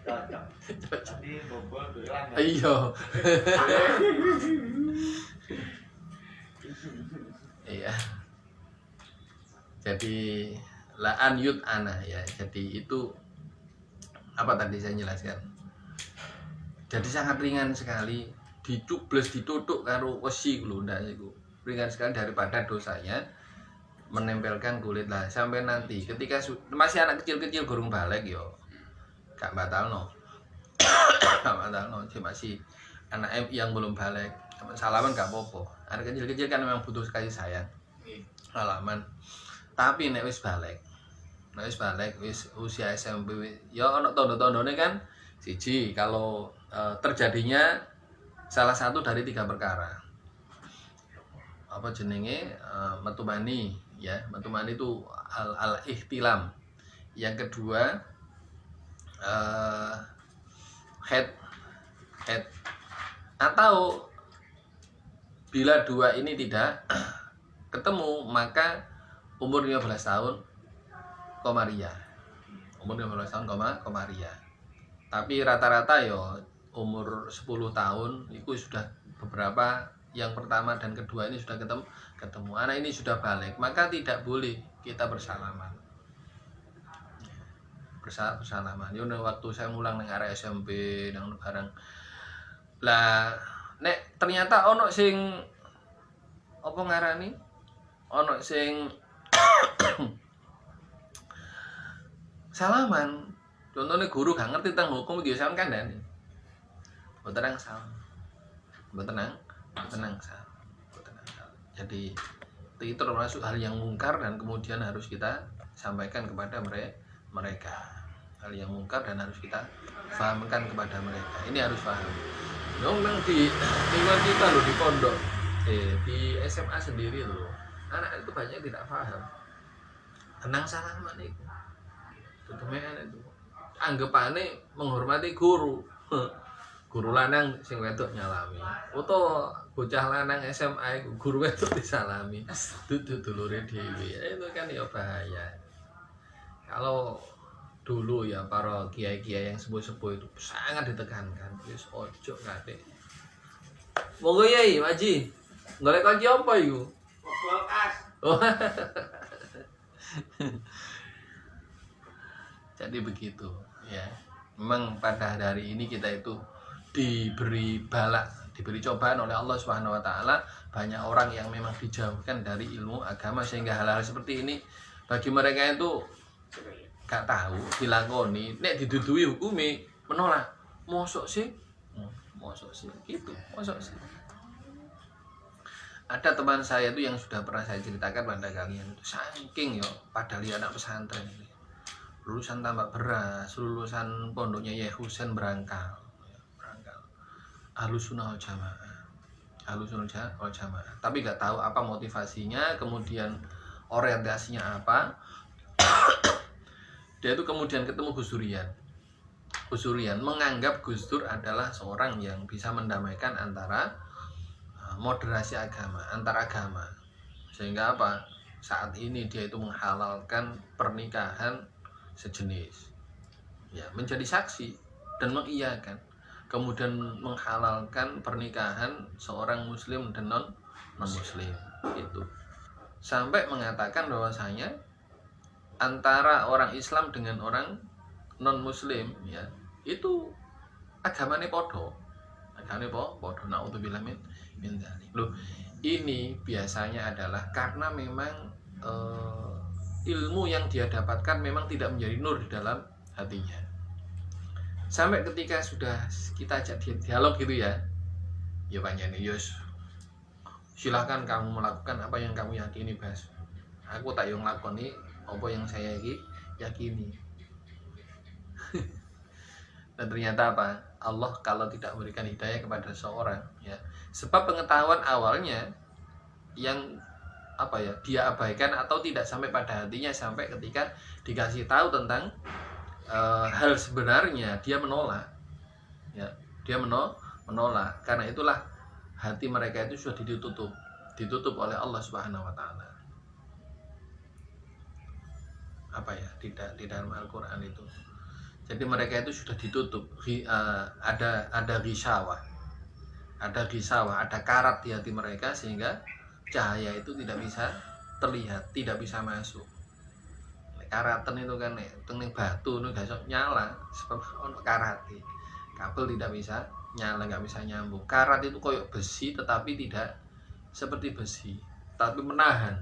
Cocok. Tadi bobol dolan. Iya. Iya. Jadi la'an yut'ana, ya. Jadi itu apa tadi saya jelaskan. Jadi sangat ringan sekali, dicubles ditutuk karo wesi lho ndak niku. Ringan sekali daripada dosanya menempelkan kulit. Lah sampai nanti ketika masih anak kecil-kecil gurung balik yo gak batalno. Masih anak MI yang belum balik, salaman gak apa-apa. Anak kecil-kecil kan memang butuh kasih sayang, salaman. Tapi nek wis balik, wis usia SMP, ya ono tondo-tondone kan. Siji, kalau terjadinya salah satu dari 3 perkara. Apa jenenge? Metu mani, ya. Metu mani itu al-ihtilam. Yang kedua head atau bila dua ini tidak ketemu maka umur 15 tahun komaria. Umur 15 tahun komaria. Tapi rata-rata yo umur 10 tahun itu sudah beberapa, yang pertama dan kedua ini sudah ketemu. Anak ini sudah balik, maka tidak boleh kita bersalaman. Bersalaman. Yo waktu saya mulang nang arek SMP nang barang. Lah nek ternyata ono sing apa ngarani? Ono sing salaman. Contohnya guru gak ngerti tentang hukum iki sampean kandhani. Mboten nang salam. Mboten nang salam. Jadi itu termasuk hal yang mungkar dan kemudian harus kita sampaikan kepada mereka. Hal yang mungkar dan harus kita fahamkan kepada mereka. Ini harus paham. Nang di lingkungan kita loh, di pondok, di SMA sendiri loh, anak itu banyak tidak paham. Tenang salaman itu. Ketemean itu. Anggapannya menghormati guru. Guru lanang sing wedok nyalami. Foto bocah lanang SMA guru wedok disalami. Dulure dhewe. Itu kan ya bahaya. Kalau dulu ya para kiai-kiai yang sepuh-sepuh itu sangat ditekankan. Wis ojo kate. Monggo Yai, Maji. Golek kanci apa iku? Kulkas. Oh. Jadi begitu ya. Memang pada hari ini kita itu diberi balak, diberi cobaan oleh Allah Subhanahu wa taala. Banyak orang yang memang dijauhkan dari ilmu agama sehingga hal-hal seperti ini bagi mereka itu gak tahu dilakoni, nek didudui hukumi menolak. Mosok sih gitu, mosok sih. Ada teman saya itu yang sudah pernah saya ceritakan pada kalian itu, saking yo pada lihat anak pesantren ini, lulusan tambak beras, lulusan pondoknya Yai Husain berangkal, Ahlus Sunnah wal Jamaah, tapi gak tahu apa motivasinya, kemudian orientasinya apa. Dia itu kemudian ketemu Gus Durian menganggap Gus Dur adalah seorang yang bisa mendamaikan antara moderasi agama, antar agama. Sehingga apa? Saat ini dia itu menghalalkan pernikahan sejenis. Ya, menjadi saksi dan mengiyakan. Kemudian menghalalkan pernikahan seorang muslim dan non muslim. Itu. Sampai mengatakan bahwasanya antara orang Islam dengan orang non Muslim ya itu agamanya podo, naudzubillah min dzalik. Loh, ini biasanya adalah karena memang ilmu yang dia dapatkan memang tidak menjadi nur di dalam hatinya. Sampai ketika sudah kita ajak dialog gitu ya banyak nih, Yus silahkan kamu melakukan apa yang kamu yakini, Bas. Aku tak yang lakoni apa yang saya yakini. Dan ternyata apa? Allah kalau tidak memberikan hidayah kepada seseorang ya, sebab pengetahuan awalnya yang dia abaikan atau tidak sampai pada hatinya, sampai ketika dikasih tahu tentang hal sebenarnya dia menolak ya, dia menolak. Karena itulah hati mereka itu sudah ditutup oleh Allah Subhanahu wa taala. Tidak di dalam Al-Quran itu. Jadi mereka itu sudah ditutup, ada gisawah, ada karat di hati mereka sehingga cahaya itu tidak bisa terlihat, tidak bisa masuk. Karatan itu kan tengning batu itu gak nyala sebab ono karate. Kabel tidak bisa nyala, nggak bisa nyambung. Karat itu koyok besi tetapi tidak seperti besi, tapi menahan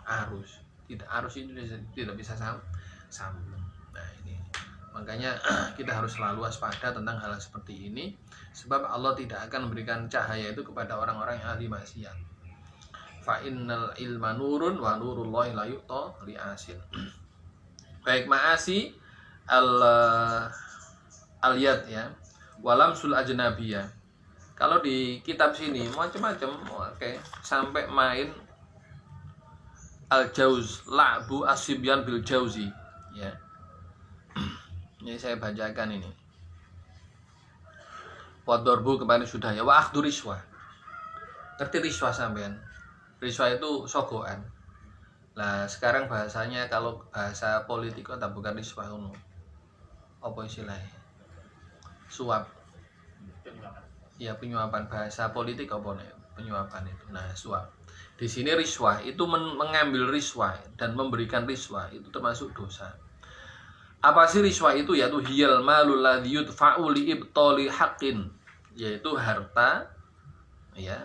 arus. Arus itu tidak bisa sambung. Nah ini makanya kita harus selalu waspada tentang hal seperti ini, sebab Allah tidak akan memberikan cahaya itu kepada orang-orang yang ahli maksiat. Fa innal ilma nurun wa nurullahi la yu'ta li asin. Baik, ma'asi al-yad ya, walamsul ajnabiyah. Kalau di kitab sini macam-macam, sampai main al-jauz, la'bu asibyan bil jauzi ya. Ini saya bacakan ini. Wadorbu kemarin sudah ya. Wa akhdhu riswah. Ngerti riswah sampean? Riswah itu sogokan. Nah sekarang bahasanya kalau bahasa politik kok bukan riswah ngono. Apa istilahnya? Suap. Ya penyuapan, bahasa politik apa nih? Penyuapan itu. Nah suap. Di sini riswah itu mengambil riswah dan memberikan riswah itu termasuk dosa. Apa sih riswah itu? Yaitu hiyal malul ladzi yudfa'u li ibtali haqqin, yaitu harta ya,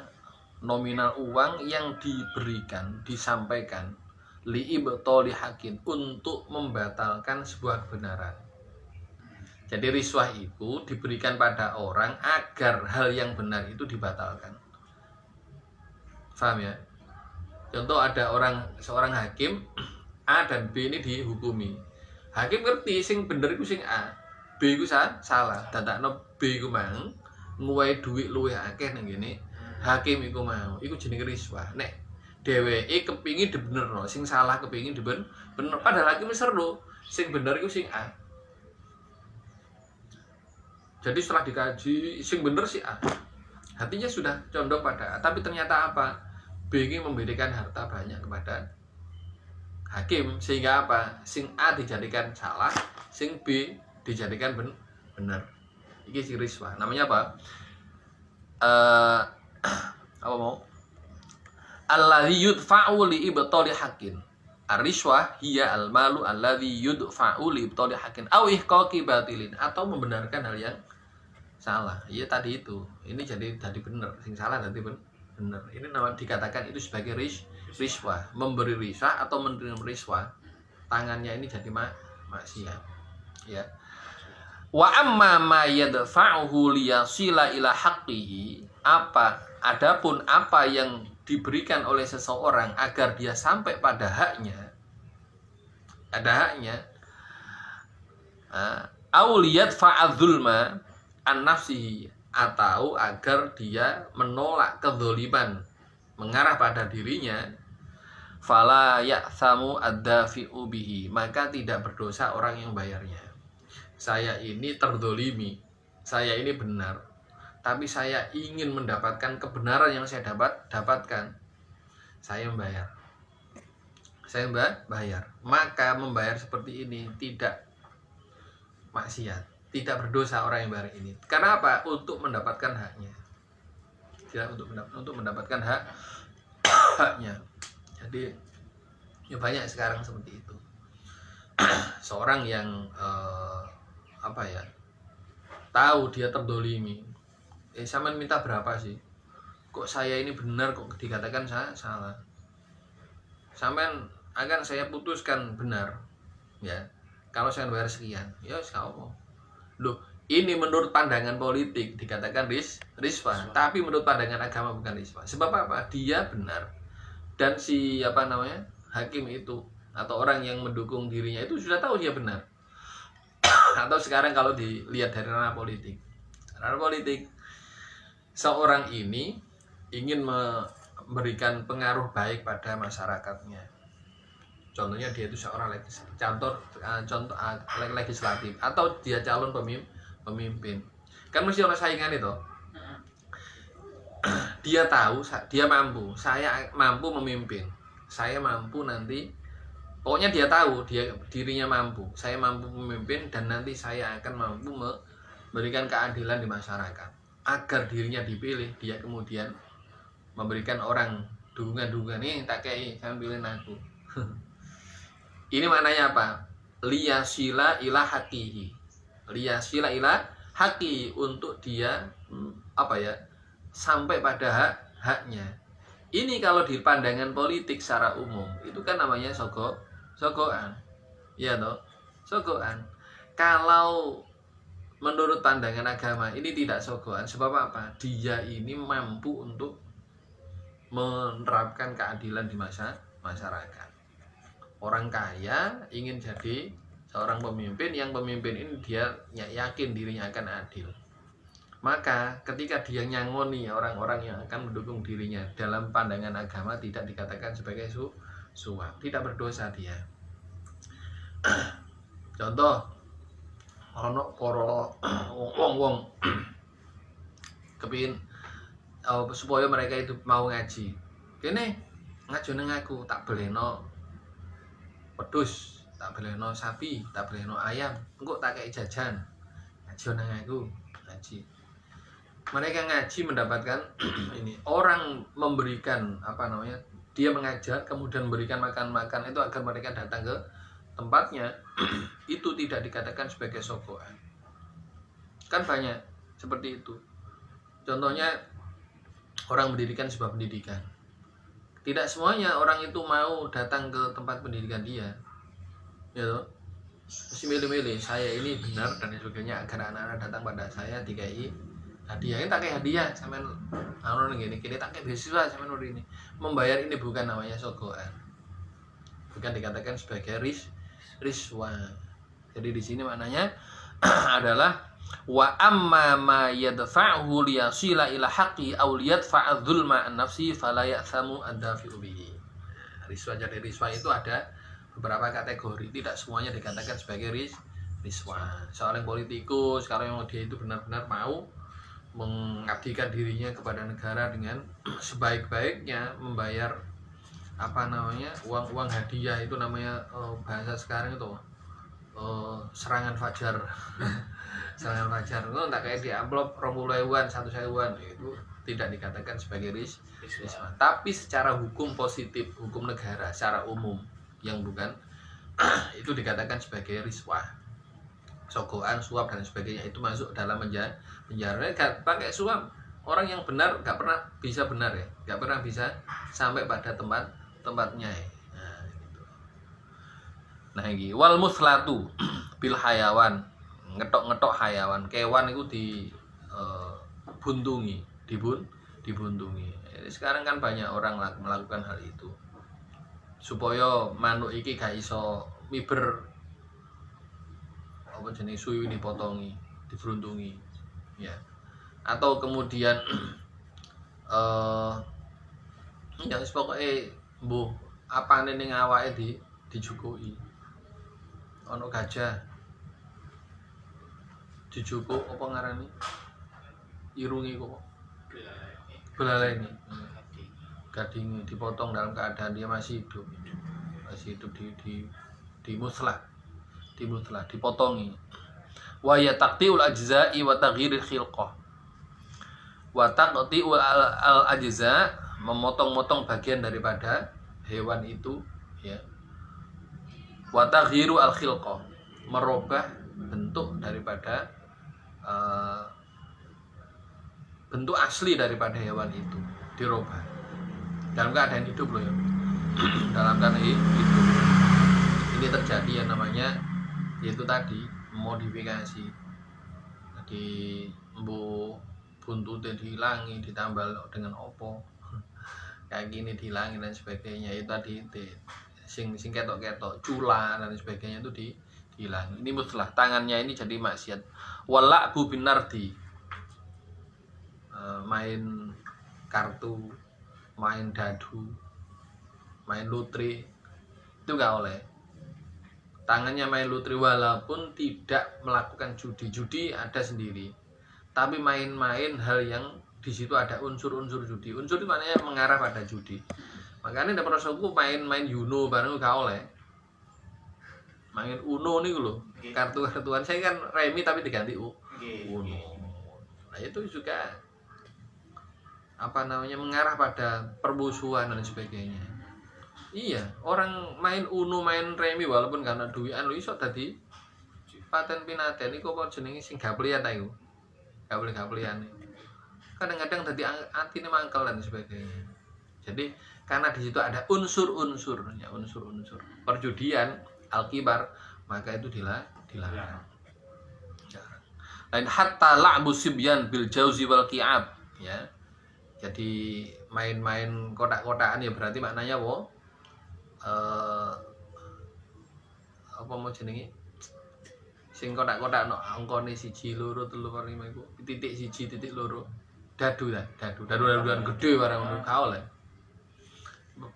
nominal uang yang diberikan, disampaikan li ibtali haqqin, untuk membatalkan sebuah kebenaran. Jadi riswah itu diberikan pada orang agar hal yang benar itu dibatalkan. Paham ya? Contoh ada seorang hakim A dan B ini dihukumi. Hakim ngerti sing bener iku sing A, B iku salah. Dadakno B iku mang nguwahi dhuwit luwih akeh nang ngene. Hakim iku mau, iku jenenge riswah. Nek dheweke kepingin dibenerno, sing salah kepingin bener, padahal hakim wis seru, sing bener iku sing A. Jadi setelah dikaji sing bener si A, hatinya sudah condong pada A, tapi ternyata apa? B ini memberikan harta banyak kepada hakim, sehingga apa? Sing A dijadikan salah, sing B dijadikan benar. Ini si riswah. Namanya apa? Apa mau? Alladzi yudfa'u li ibtali haqqin. Ar-riswah hiya al-malu alladzi yudfa'u li ibtali haqqin aw ihqaqi batilin, atau membenarkan hal yang salah. Iya tadi itu. Ini jadi benar, sing salah jadi benar. Ini nama dikatakan itu sebagai riswah, memberi riswah atau menerima riswah. Tangannya ini jadi maksiat. Ya. Wa amma ma yadfa'uhu liyasila ila haqqihi, adapun apa yang diberikan oleh seseorang agar dia sampai pada haknya, ada haknya, auliyat fa'adzulma an nafsihi, atau agar dia menolak kedzaliman mengarah pada dirinya, fala ya'thamu ad-dafi'u bihi, maka tidak berdosa orang yang bayarnya. Saya ini terdolimi, saya ini benar, tapi saya ingin mendapatkan kebenaran yang saya dapatkan, saya membayar. Maka membayar seperti ini tidak maksiat, tidak berdosa orang yang bayar ini. Karena apa? Untuk mendapatkan haknya. Tidak untuk mendapatkan haknya. Jadi ya banyak sekarang seperti itu. Seorang yang tahu dia terdolimi, sampean minta berapa sih? Kok saya ini benar kok dikatakan saya salah? Sampean akan saya putuskan benar, ya. Kalau saya bayar sekian, ya apa? Loh, ini menurut pandangan politik dikatakan riswah, tapi menurut pandangan agama bukan riswah. Sebab apa? Dia benar, dan si hakim itu atau orang yang mendukung dirinya itu sudah tahu dia benar. Atau sekarang kalau dilihat dari ranah politik, seorang ini ingin memberikan pengaruh baik pada masyarakatnya. Contohnya dia itu seorang legislatif, atau dia calon pemimpin. Kan mesti orang saingan itu. Dia tahu dia mampu, saya mampu memimpin, saya mampu nanti, pokoknya dia tahu dirinya mampu, saya mampu memimpin, dan nanti saya akan mampu memberikan keadilan di masyarakat. Agar dirinya dipilih, dia kemudian memberikan orang dukungan ini, tak kayak saya pilih aku. Ini maknanya apa? Liyasila ila haqihi. Liyasila ila haqi, untuk dia sampai pada haknya. Ini kalau di pandangan politik secara umum itu kan namanya sogokan. Ya toh? Sogokan. Kalau menurut pandangan agama ini tidak sogokan. Sebab apa? Dia ini mampu untuk menerapkan keadilan di masyarakat. Orang kaya ingin jadi seorang pemimpin, yang pemimpin ini dia yakin dirinya akan adil. Maka ketika dia nyangoni orang-orang yang akan mendukung dirinya, dalam pandangan agama tidak dikatakan sebagai suap, tidak berdosa dia. Contoh, ono para wong-wong kepingin supaya mereka itu mau ngaji. Kene ngaji nang aku tak beleno wedhus, tak beleno sapi, tak beleno ayam, engko tak kei jajan. Ngaji nang aku, ngaji. Mereka ngaji mendapatkan ini orang memberikan dia mengajak kemudian memberikan makan itu agar mereka datang ke tempatnya itu tidak dikatakan sebagai sogokan. Kan banyak seperti itu. Contohnya orang mendirikan sebuah pendidikan. Tidak semuanya orang itu mau datang ke tempat pendidikan dia. Ya toh? Mesti milih-milih, saya ini benar dan sebagainya agar anak-anak datang pada saya dikai hadiah. Ini tak kayak hadiah sampean gini tak kayak beasiswa sampean ini. Membayar ini bukan namanya sogokan. Bukan dikatakan sebagai riswa. Jadi di sini maknanya adalah wa amma ma yadfa'uhu liyasila ila haqqi aw liyadfa'a dzulma an nafsi fala ya'samu ad-dafi'u bihi. Riswa, jadi riswa itu ada beberapa kategori, tidak semuanya dikatakan sebagai riswa. Seorang politikus kalau yang dia itu benar-benar mau mengabdikan dirinya kepada negara dengan sebaik-baiknya, membayar uang hadiah, itu namanya bahasa sekarang itu serangan fajar. Serangan fajar itu tak kayak di amplop 20.000-an, 1.000-an, itu tidak dikatakan sebagai riswa. Tapi secara hukum positif, hukum negara secara umum yang bukan itu dikatakan sebagai riswa. Sogokan, suap dan sebagainya itu masuk dalam penjara. Gak pakai suap, orang yang benar gak pernah bisa benar ya, gak pernah bisa sampai pada tempatnya ya. Nah ini wal muslatu bil hayawan, ngetok hayawan, kewan itu dibuntungi. Jadi sekarang kan banyak orang melakukan hal itu supaya manuk iki gak iso miber jenis suyu dipotongi, diberuntungi ya. Atau kemudian ya wis pokoke mbuh apane ning awake dijukui. Ono gajah dijukuk apa ngarani? Irungi kok. Belalainya. Gading dipotong dalam keadaan dia masih hidup. Masih hidup dimuslah, dipotongi. Wa ya taqti'ul ajza'i wa taghyiril khilqah. Wa taqti'ul al-ajza', memotong-motong bagian daripada hewan itu ya. Wa taghyiru al-khilqah, merubah bentuk daripada bentuk asli daripada hewan itu dirubah dalam keadaan hidup loh ya. Dalam keadaan hidup ini terjadi yang namanya yaitu tadi modifikasi. Jadi buntutnya dihilangi, ditambal dengan opo kayak gini dihilangi dan sebagainya, itu tadi sing ketok-ketok cula dan sebagainya itu dihilangi. Ini muslah, tangannya ini jadi maksiat. Wala'bu binardi, main kartu, main dadu, main lutri itu gak oleh. Tangannya main lutri walaupun tidak melakukan judi ada sendiri, tapi main-main hal yang di situ ada unsur-unsur judi. Unsur itu maknanya mengarah pada judi. Makanya ada prosoku main Uno bareng gak oleh. Main Uno nih lho, kartu-kartuan saya kan remi tapi diganti Uno. Nah itu juga mengarah pada permusuhan dan sebagainya. Iya, orang main Uno, main remi walaupun karena duwian lho iso dadi paten pinaten iku apa jenenge sing gaplian ta iku. Gaplian. Kadang-kadang dadi atine mangkel dan sebagainya. Jadi karena di situ ada unsur-unsur perjudian al-kibar, maka itu dilarang. Lain hatta la'bu sibyan bil jauzi wal qi'ab ya. Jadi main-main kotak-kotakan ya berarti maknanya apa mau jenenge sing kotak-kotak no angkone 1 2 3 4 5 iku titik 1 titik 2 dadu-daduan gede barang ngono ka oleh.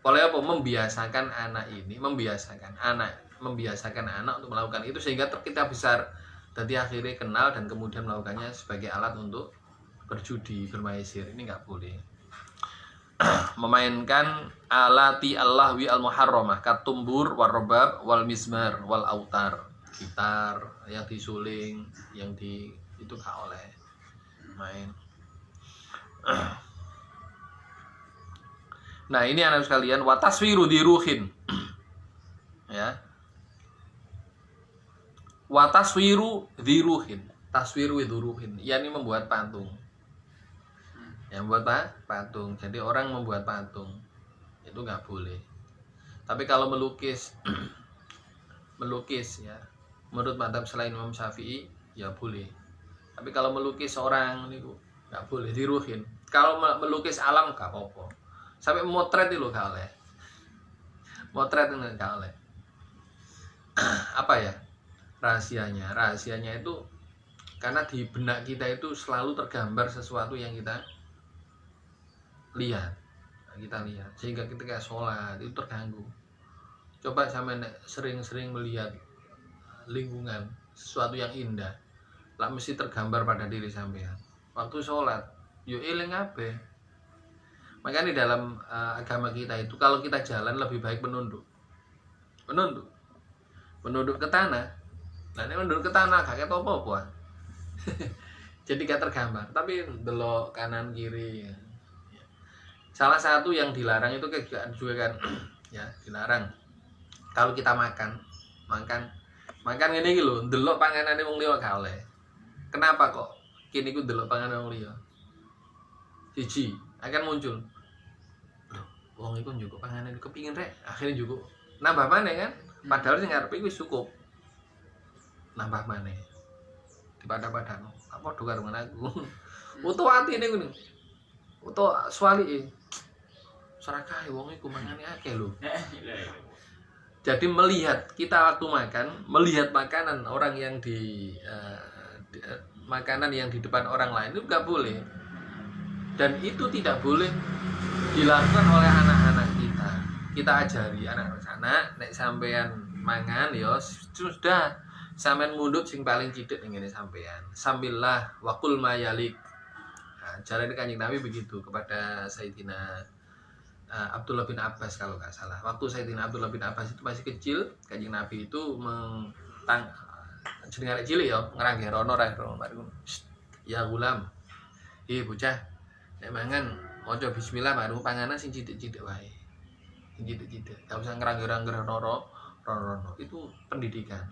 Oleh apa membiasakan anak untuk melakukan itu sehingga kita besar Jadi akhirnya kenal dan kemudian melakukannya sebagai alat untuk berjudi, bermaisir. Ini nggak boleh. Memainkan alati Allahwi al-muharramah katumbur, warrobab, wal mizmar, wal autar, gitar yang disuling, yang di itu nggak oleh main. Nah ini anak sekalian, wataswiru diruhin, ya. Wataswiru diruhin, taswiru diruhin, yakni membuat patung. Yang membuat patung. Jadi orang membuat patung itu nggak boleh. Tapi kalau melukis, melukis ya, menurut madzhab selain Imam Syafi'i ya boleh. Tapi kalau melukis orang ini nggak boleh diruhin. Kalau melukis alam nggak apa-apa. Sampai motret itu nggak oleh. Motret itu nggak oleh. Apa ya rahasianya? Rahasianya itu karena di benak kita itu selalu tergambar sesuatu yang kita lihat, sehingga ketika sholat itu terganggu. Coba sampai sering-sering melihat lingkungan sesuatu yang indah, lah mesti tergambar pada diri sampean. Waktu sholat, yo eling kabeh. Makanya di dalam agama kita itu kalau kita jalan lebih baik menunduk ke tanah. Nah ini menunduk ke tanah gak ketok apa-apa. Jadi gak tergambar, tapi delok kanan kiri. Salah satu yang dilarang itu juga kan ya dilarang kalau kita makan ini lho ndelok panganane wong liya gak oleh. Kenapa kok kini ku ndelok panganan wong liya? Siji akan muncul loh wong iku njukuk panganan kepingin rek akhirnya njukuk nambah maneh kan padahal sing ngarepe wis cukup nambah maneh dipada-padano apa do karo aku utuh atine ku utuh swalike serakahe wong iku mangane akeh lho. Jadi melihat kita waktu makan, melihat makanan orang yang makanan yang di depan orang lain itu enggak boleh. Dan itu tidak boleh dilakukan oleh anak-anak kita. Kita ajari anak-anak nek sampean mangan ya sudah sampean mundut sing paling cedhek ngene sampean. Sambillah waqul mayalik. Nah, cara Kanjeng Nabi begitu kepada Sayyidina Abdullah bin Abbas kalau nggak salah. Waktu Sayyidina Abdullah bin Abbas itu masih kecil, Kanjeng Nabi itu jeneng arek cilik ya, ngrangge rono ra rono. Ya gulam. Bocah, nek mangan maca bismillah baru panganan sing cidik-cidik wae. Sing cidik-cidik. Enggak usah ngrangge-rangge rono. Itu pendidikan.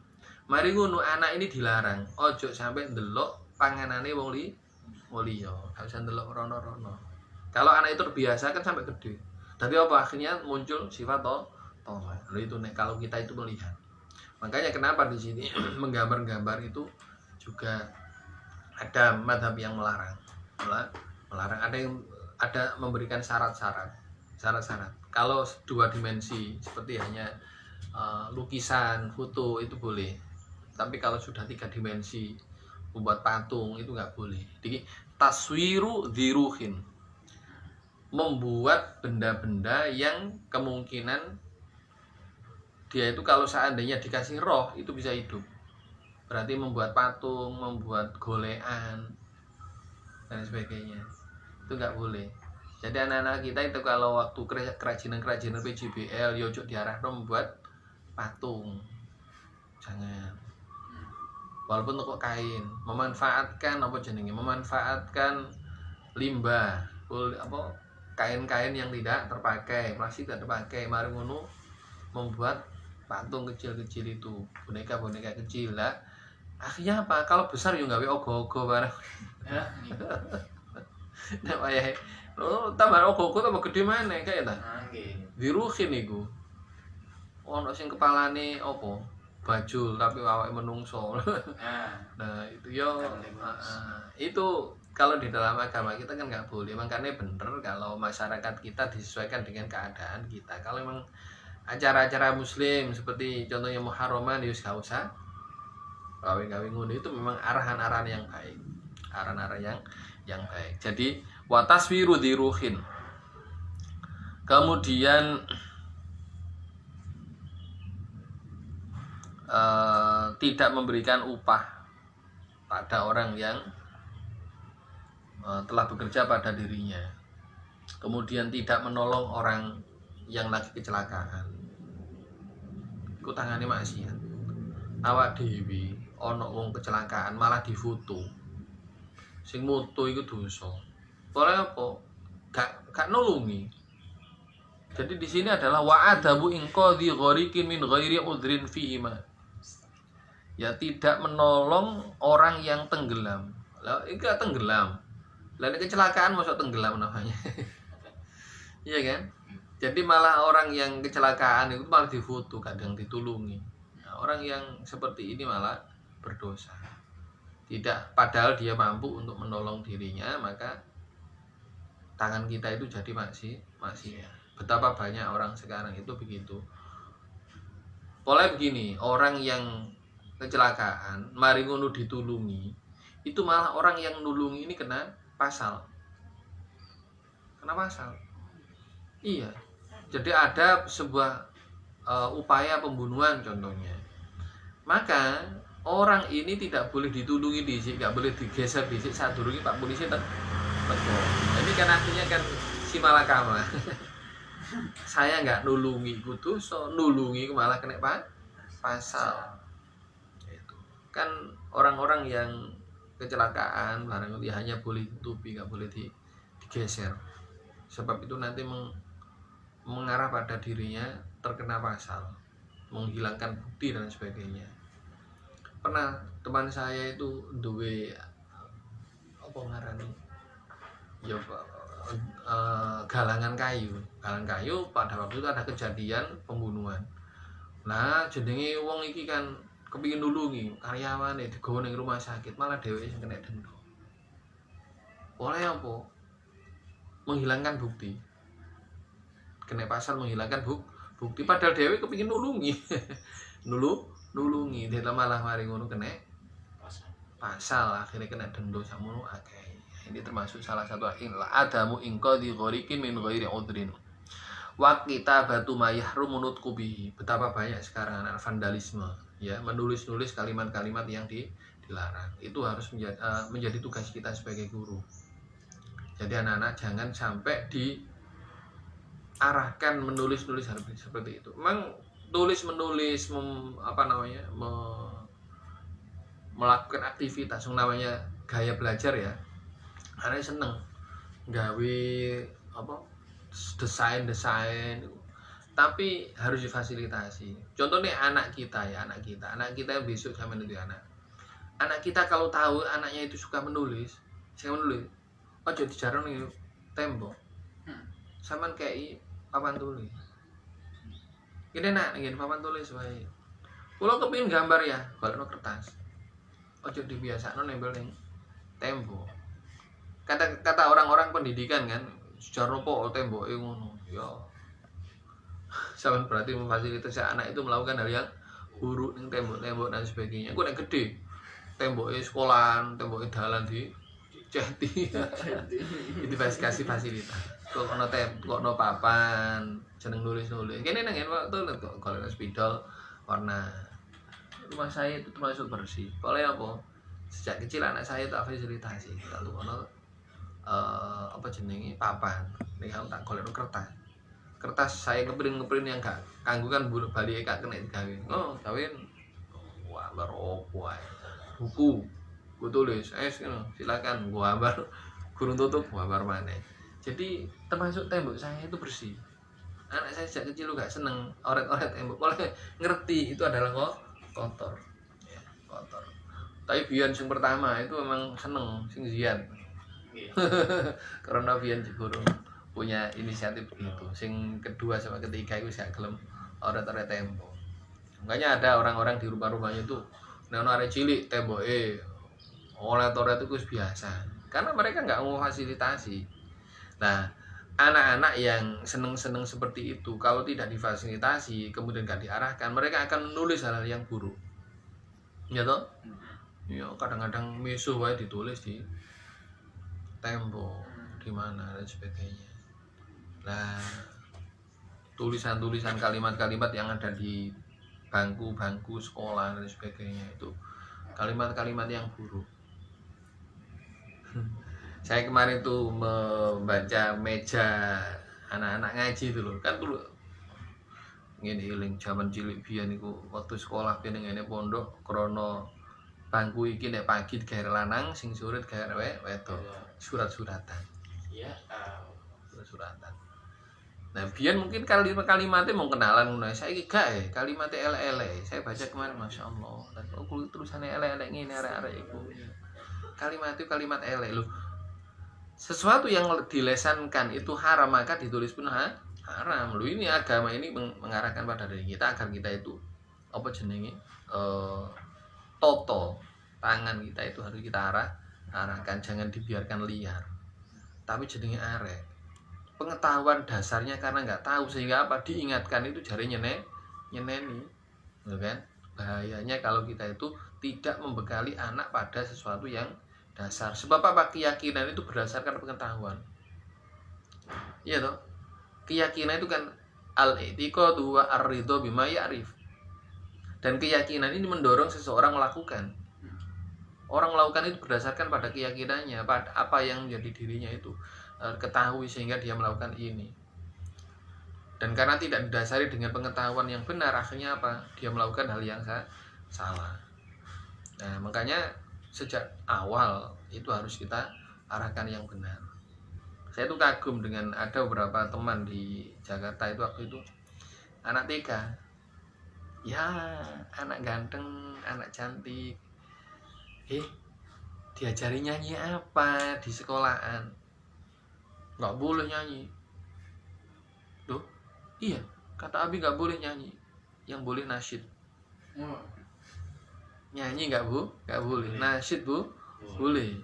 Mari ngono anak ini dilarang, ojo sampai ndelok panganane wong liya. Enggak usah ndelok rono-rono. Kalau anak itu terbiasa kan sampai gede. Tapi apa akhirnya muncul sifat tohah. Lalu itu kalau kita itu melihat. Makanya kenapa di sini menggambar-gambar itu juga ada madhab yang melarang. Ada memberikan syarat-syarat. Kalau 2 dimensi seperti hanya lukisan, foto itu boleh. Tapi kalau sudah 3 dimensi membuat patung itu nggak boleh. Jadi taswiru diruhin, membuat benda-benda yang kemungkinan dia itu kalau seandainya dikasih roh itu bisa hidup. Berarti membuat patung, membuat golean dan sebagainya itu nggak boleh. Jadi anak-anak kita itu kalau waktu kerajinan PJBL yojok diarahno membuat patung, jangan. Walaupun kok kain, memanfaatkan limbah kain-kain yang tidak terpakai, plastik tidak terpakai, mari ngono membuat patung kecil-kecil itu, boneka-boneka kecil lah. Akhirnya apa? Kalau besar yo gawe ogo-ogo barang. Nek wayahe tambah ogo-ogo tambah gede maneh kae ta. Nggih. Diruhin iku. Ono sing kepalane apa? Bajul tapi awake menungso. Nah, itu yo itu kalau di dalam agama kita kan nggak boleh. Makanya bener kalau masyarakat kita disesuaikan dengan keadaan kita. Kalau memang acara-acara muslim seperti contohnya Muharraman ya gak usah gawe-gawe ngono, itu memang arahan-arahan yang baik. Arahan-arahan yang baik. Jadi wataswiru diruhin. Kemudian tidak memberikan upah pada orang yang telah bekerja pada dirinya, kemudian tidak menolong orang yang lagi kecelakaan, iku tangane maksiat. Awak dhewe ana wong kecelakaan malah difoto, sing moto iku dosa. Oleh apa? Gak nulungi. Jadi di sini adalah wa'adabu inqadhi ghariqin min ghairi udhrin fihi ma. Ya tidak menolong orang yang tenggelam. Lah iki tenggelam. Lah nek kecelakaan masuk tenggelam namanya. Iya kan? Jadi malah orang yang kecelakaan itu malah difoto, kadang ditulungi. Nah, orang yang seperti ini malah berdosa. Tidak, padahal dia mampu untuk menolong dirinya, maka tangan kita itu jadi maksiat. Betapa banyak orang sekarang itu begitu. Pola begini, orang yang kecelakaan, mari ngono ditulungi, itu malah orang yang nulungi ini kena pasal. Kena pasal. Iya. Jadi ada sebuah upaya pembunuhan contohnya. Maka orang ini tidak boleh ditulungi dhisik, enggak boleh digeser dhisik sadurunge Pak Polisi teko. Jadi kan akhirnya kan si malakama. Saya enggak nulungi ku dosa, nulungi malah kena pasal. Itu. Kan orang-orang yang kecelakaan barangkali hanya boleh ditutupi, enggak boleh digeser. Sebab itu nanti mengarah pada dirinya terkena pasal, menghilangkan bukti dan sebagainya. Pernah teman saya itu duwe apa ngarani ya galangan kayu pada waktu itu ada kejadian pembunuhan. Nah jenenge wong iki kan kepingin nulungi karyawane digawa ning rumah sakit, malah dheweke sing kena denda. Oleh apa? Menghilangkan bukti. Kena pasal menghilangkan bukti padahal dhewe kepingin nulungi. nulungi dia malah mari ngono kena pasal, akhirnya kena denda sakmono akeh. Ini termasuk salah satu adamu inqadhi ghariqin min ghairi udhrin. Wa kitabatu ma yahrumu nutqu bihi. Betapa banyak sekarang anak vandalisme, ya, menulis-nulis kalimat-kalimat yang dilarang. Itu harus menjadi tugas kita sebagai guru. Jadi anak-anak jangan sampai diarahkan menulis-nulis seperti itu. Memang tulis-menulis melakukan aktivitas namanya gaya belajar ya. Anak seneng gawe desain, tapi harus difasilitasi. Contohnya anak kita besok sama nanti anak kita kalau tahu anaknya itu suka menulis, ojo dijarang nih tembok, saman kayak papan tulis. Gini nak, ngin papan tulis wae. Kalau kepingin gambar ya, golekno kertas. Ojo dibiasakno nempel ning tembok. Kata orang-orang pendidikan kan, sejarah apa temboke ngono. Ya. Saman berarti memfasilitasi anak itu melakukan hal yang buruk ning tembok-tembok dan sebagainya. Ku nek gede, temboke sekolahan, temboke dalan ceti. Itu kasih fasilitas. Kok ono papan, jeneng nulis-nulis. Kene nang waktu kalau spidol warna. Rumah saya itu termasuk bersih. Oleh apa? Sejak kecil anak saya tak fasilitasi. Lalu ono papan. Nek tak golekno kertas. Kertas saya ngeprint yang gak kanggo kan balike gak kena digawe. Oh, gawean. Wah, baru opo ae. Buku. Gue tulis, silakan gua gambar, kurung tutup gua gambar mana. Jadi termasuk tembok saya itu bersih. Anak saya sejak kecil gak seneng oret-oret tembok, malah ngerti itu adalah kotor, ya, kotor. Tapi Bian yang pertama itu memang seneng, sing Zian. Karena Bian juga punya inisiatif begitu. Sing kedua sama ketiga itu saya gelem oret-oret tembok. Makanya ada orang-orang di rumah-rumahnya itu, nek ono arek cilik temboke oret-oret itu biasa, karena mereka nggak mau fasilitasi. Nah, anak-anak yang seneng-seneng seperti itu, kalau tidak difasilitasi, kemudian nggak diarahkan, mereka akan menulis hal-hal yang buruk. Ya toh? Ya, kadang-kadang misuh wae ditulis di tembok, di mana dan sebagainya. Nah, tulisan-tulisan kalimat-kalimat yang ada di bangku-bangku sekolah dan sebagainya itu kalimat-kalimat yang buruk. Saya kemarin tuh membaca meja anak-anak ngaji itu loh, kan dulu ngene eling jaman cilik biyen niku waktu sekolah kene ngene pondok krana bangku iki nek pagi digawe lanang sing sore digawe wedok. Surat-suratan. Iya. Surat-suratan. Nah, biyen mungkin kalimatnya mau kenalan ngono. Saiki gak kalimatnya elek-elek. Saya baca kemarin masyaallah. Dan kulo terusane elek-elek ngene arek-arek iku. Kalimat itu kalimat elek lho. Sesuatu yang dilesankan itu haram maka ditulis pun haram. Lho ini agama ini mengarahkan pada diri kita agar kita itu apa jenenge toto tangan kita itu harus kita arahkan, jangan dibiarkan liar. Tapi jenenge arek. Pengetahuan dasarnya karena nggak tahu sehingga apa diingatkan itu jari nyeneni, gitu kan? Bahayanya kalau kita itu tidak membekali anak pada sesuatu yang dasar. Sebab apa? Keyakinan itu berdasarkan pengetahuan. Iya toh? Keyakinan itu kan al-i'tiqadu wa ar-ridho bima ya'rif. Dan keyakinan ini mendorong seseorang melakukan. Orang melakukan itu berdasarkan pada keyakinannya, pada apa yang menjadi dirinya itu ketahui sehingga dia melakukan ini. Dan karena tidak didasari dengan pengetahuan yang benar, akhirnya apa? Dia melakukan hal yang salah. Nah, makanya sejak awal itu harus kita arahkan yang benar. Saya tuh kagum dengan ada beberapa teman di Jakarta itu waktu itu anak TK. Ya, anak ganteng, anak cantik. Diajari nyanyi apa di sekolahan? Nggak boleh nyanyi. Loh, iya, kata Abi nggak boleh nyanyi. Yang boleh nasyid. Nyanyi nggak Bu? Nggak boleh. Nasyid Bu? Boleh.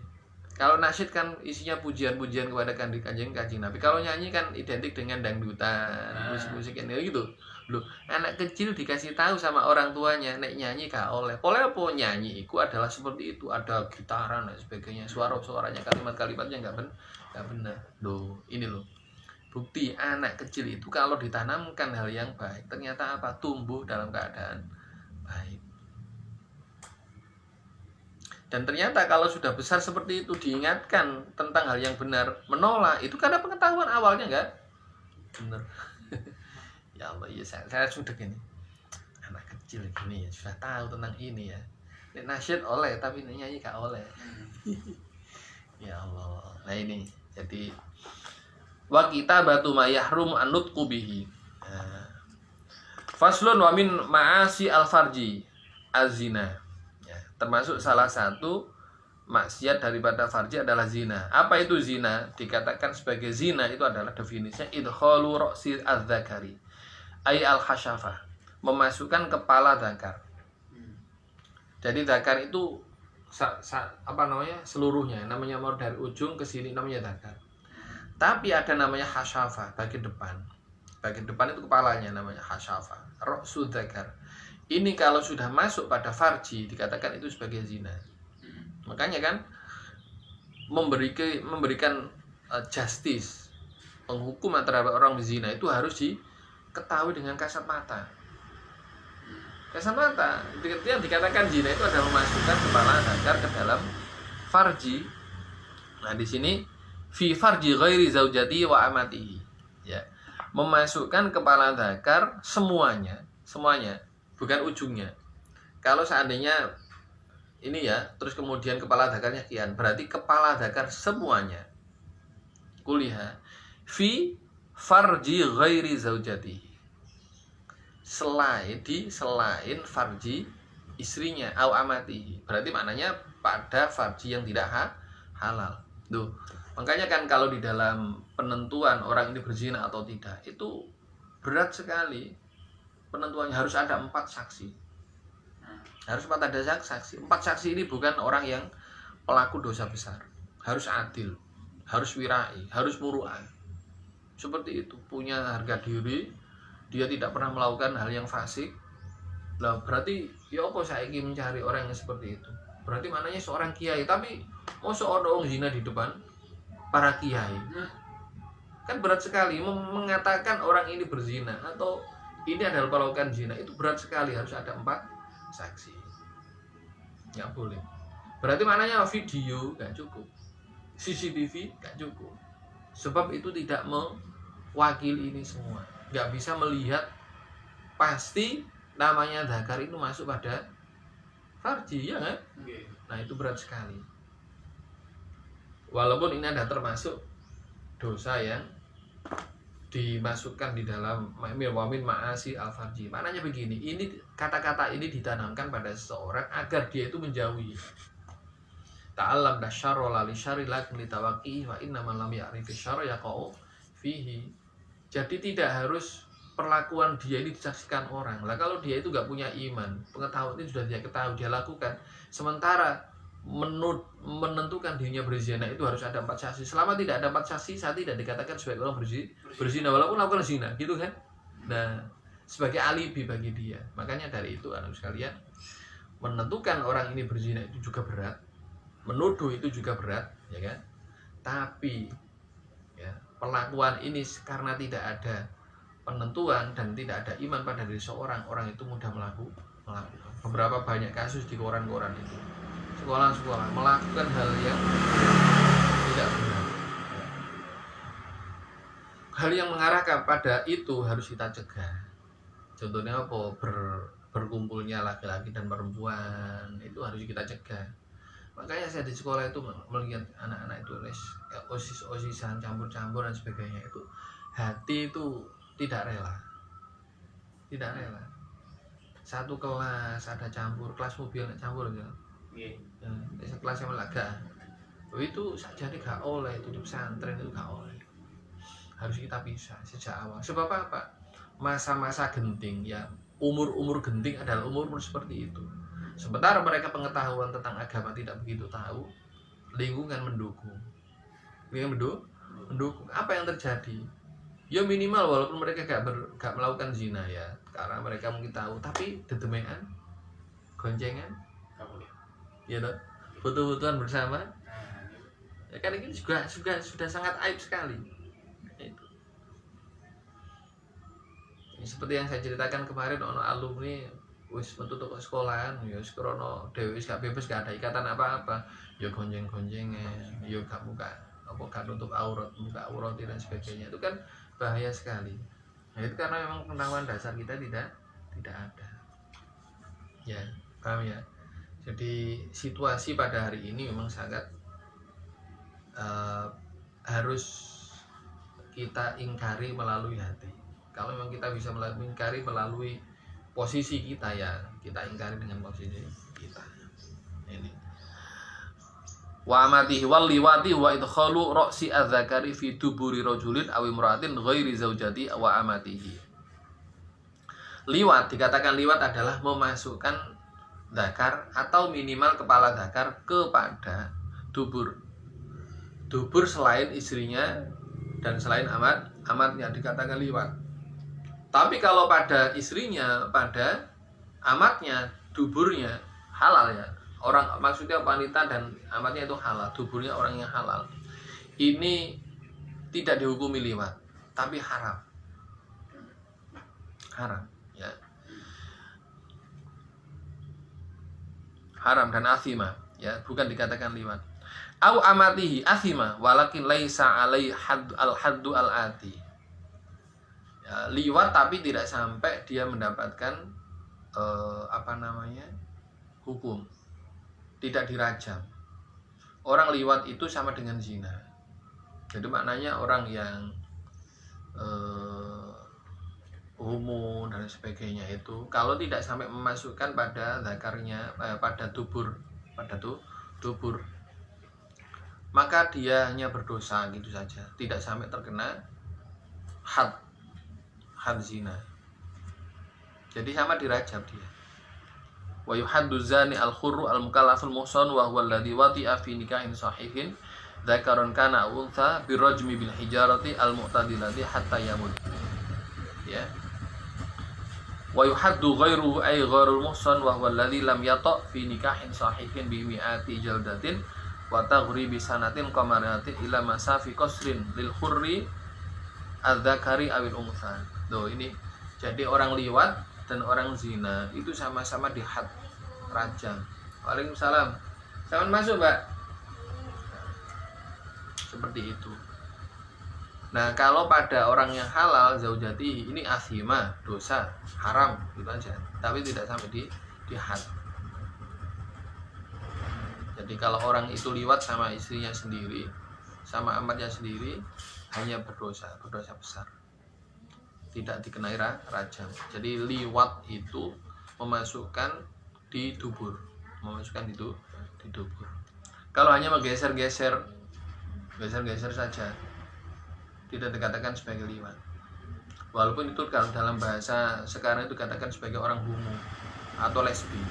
Kalau nasyid kan isinya pujian-pujian kepada kanjeng Nabi. Kalau nyanyi kan identik dengan dangdutan, musik-musik ini gitu. Loh, anak kecil dikasih tahu sama orang tuanya nek nyanyi gak oleh. Oleh apa nyanyi itu adalah seperti itu, ada gitaran dan sebagainya, suaranya kalimat-kalimatnya nggak benar. Loh, ini loh. Bukti anak kecil itu kalau ditanamkan hal yang baik, ternyata apa? Tumbuh dalam keadaan baik. Dan ternyata kalau sudah besar seperti itu diingatkan tentang hal yang benar, menolak itu karena pengetahuan awalnya enggak benar. Ya Allah, ya saya sudah gini. Anak kecil gini ya sudah tahu tentang ini ya. Nek nasyid oleh tapi nyanyi gak oleh. Ya Allah. Nah ini jadi wa kitabatu ma yahrum an nutqu bihi. Faslun wa min ma'asi al-farji az-zina. Termasuk salah satu maksiat daripada farji adalah zina. Apa itu zina? Dikatakan sebagai zina itu adalah definisinya idkhalu ra'si az-zakari ay al-khashafah, memasukkan kepala zakar. Jadi zakar itu seluruhnya, namanya mau dari ujung ke sini namanya zakar. Tapi ada namanya khashafah, bagian depan. Bagian depan itu kepalanya namanya khashafah, ra'su zakar. Ini kalau sudah masuk pada farji dikatakan itu sebagai zina. Makanya kan memberikan justice, penghukuman terhadap orang berzina itu harus diketahui dengan kasat mata. Kasat mata yang dikatakan zina itu adalah memasukkan kepala zakar ke dalam farji. Nah di sini fi farji ghairi zaujati wa amatihi. Ya, memasukkan kepala zakar semuanya. Bukan ujungnya. Kalau seandainya ini ya, terus kemudian kepala zakarnya kian, berarti kepala zakar semuanya. Kuliah fi farji ghairi zaujati. Selain farji istrinya au amatihi. Berarti maknanya pada farji yang tidak halal. Tuh. Makanya kan kalau di dalam penentuan orang ini berzina atau tidak, itu berat sekali. Penentuannya harus ada 4 saksi. Harus 4 ada saksi. 4 saksi ini bukan orang yang pelaku dosa besar. Harus adil, harus wirai, harus muru'ah. Seperti itu, punya harga diri, dia tidak pernah melakukan hal yang fasik. Lah berarti ya apa saya ingin mencari orang yang seperti itu? Berarti maknanya seorang kiai, tapi mau seorang zina di depan para kiai. Kan berat sekali mengatakan orang ini berzina atau ini adalah melakukan zina, itu berat sekali, harus ada 4 saksi. Nggak boleh. Berarti maknanya video nggak cukup. CCTV nggak cukup. Sebab itu tidak mewakili ini semua. Nggak bisa melihat pasti namanya dzakar itu masuk pada farji, ya kan? Nah itu berat sekali. Walaupun ini ada termasuk dosa yang dimasukkan di dalam wamin ma'asi al-farji. Maknanya begini, ini kata-kata ini ditanamkan pada seseorang agar dia itu menjauhi. Ta'allam dasyarra la li syarri lakin litawaqi wa inna man lam ya'rifi syarra yaqa'u fihi. Jadi tidak harus perlakuan dia ini disaksikan orang. Lah kalau dia itu nggak punya iman, pengetahuan itu sudah dia ketahui, dia lakukan. Sementara menentukan dirinya berzina itu harus ada 4 saksi. Selama tidak ada 4 saksi, saya tidak dikatakan sebagai orang berzina walaupun lakukan zina, gitu kan? Nah, sebagai alibi bagi dia. Makanya dari itu anak sekalian, menentukan orang ini berzina itu juga berat, menuduh itu juga berat, ya kan? Tapi ya, perlakuan ini karena tidak ada penentuan dan tidak ada iman pada diri seorang, orang itu mudah melakukan. Beberapa banyak kasus di koran-koran itu. Sekolah-sekolah melakukan hal yang tidak benar. Hal yang mengarah kepada itu harus kita cegah. Contohnya apa? Berkumpulnya laki-laki dan perempuan itu harus kita cegah. Makanya saya di sekolah itu melihat anak-anak itu osis-osisan, campur-campur dan sebagainya itu, hati itu tidak rela. Tidak rela. Satu kelas ada campur, kelas mobil campur gitu. Ya, kelas yang melaga itu saja gak oleh, itu di pesantren itu gak oleh, harus kita pisah sejak awal. Sebab apa? Masa-masa genting ya, umur genting adalah umur seperti itu. Sementara mereka pengetahuan tentang agama tidak begitu tahu, lingkungan mendukung. Apa yang terjadi? Ya minimal walaupun mereka gak melakukan zina ya, karena mereka mungkin tahu, tapi dedemean, goncengan, ya dok, butuh-butuhan bersama, ya kan ini juga sudah sangat aib sekali. Itu. Ini seperti yang saya ceritakan kemarin, ono alumni wis metu toko sekolahan, ya krono dewe wis gak bebas, gak ada ikatan apa-apa, ya gonjeng-gonjengan, ya gak nutup aurat, buka aurat dan sebagainya. Itu kan bahaya sekali. Nah, itu karena memang pengetahuan dasar kita tidak ada. Ya, paham ya? Jadi situasi pada hari ini memang sangat harus kita ingkari melalui hati. Kalau memang kita bisa ingkari melalui posisi kita, ya kita ingkari dengan posisi kita. Ini. Wa amatihi wal liwati wa idkhalu ra'si adzakari fi duburi rajulin aw imra'atin ghairi zaujati wa amatihi. Liwat, dikatakan liwat adalah memasukkan dzakar atau minimal kepala dzakar kepada dubur selain istrinya dan selain amatnya, dikatakan liwat. Tapi kalau pada istrinya, pada amatnya, duburnya halal ya. Orang maksudnya wanita dan amatnya itu halal, duburnya orang yang halal. Ini tidak dihukumi liwat, tapi haram. Haram ya. Haram dan asima ya, bukan dikatakan liwat. Au amatihi asima walakin laisa alai haddu al-ati. Ya, liwat tapi tidak sampai dia mendapatkan hukum. Tidak dirajam. Orang liwat itu sama dengan zina. Jadi maknanya orang yang homo dan sebagainya itu kalau tidak sampai memasukkan pada zakarnya, pada dubur, maka dia hanya berdosa gitu saja, tidak sampai terkena had zina. Jadi sama dirajam dia. Wa yuhaddu zani al-khurru al-mukallaful muhsan wa huwa alladhi wati'a fi nikahin sahihin dzakaran kana untha birajmi bil hijarati al-mu'tadilati hatta yamut. Ya. Wa yuhaddu ghairuhu ay ghairul muhsan wa huwa alladhi lam yata' fi nikahin sahihin bi mi'ati jaldatin wa taghribi sanatin qamaratin ila masafi qasrin lil khurri adzakari awil untha. Tuh ini. Jadi orang liwat dan orang zina itu sama-sama dihad rajam. Waalaikumsalam. Salam masuk, Mbak. seperti itu. Nah, kalau pada orang yang halal zaujati ini athima, dosa, haram gitu aja, tapi tidak sampai di had. Jadi kalau orang itu liwat sama istrinya sendiri, sama amatnya sendiri, hanya berdosa besar, tidak dikenai rajam. Jadi liwat itu memasukkan di dubur, di dubur. Kalau hanya menggeser-geser saja, tidak dikatakan sebagai liwat. Walaupun itu kalau dalam bahasa sekarang itu dikatakan sebagai orang homo atau lesbi.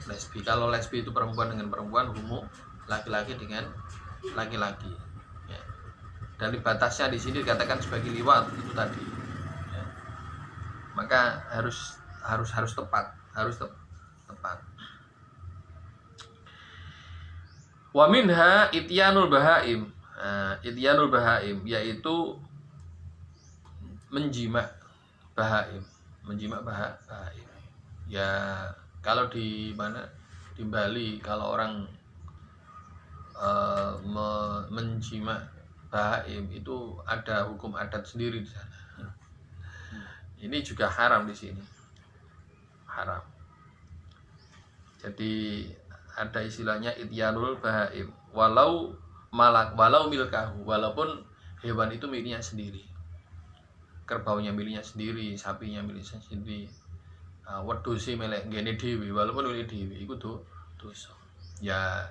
Lesbi. Kalau lesbi itu perempuan dengan perempuan, homo laki-laki dengan laki-laki. Ya. Dan batasnya di sini dikatakan sebagai liwat itu tadi. Ya. Maka harus tepat, tepat. Wa minha ityanul bahaim. Ityanul bahaim yaitu menjima bahaim. Ya, kalau di mana di Bali kalau orang menjima bahaim itu ada hukum adat sendiri di sana. Ini juga haram di sini. Haram. Jadi ada istilahnya ityanul bahaim. Walau milkahu, walaupun hewan itu miliknya sendiri. Kerbaunya miliknya sendiri, sapinya miliknya sendiri. Wedhuse melek ngene dhewe, walaupun milik dhewe iku dosa. Ya,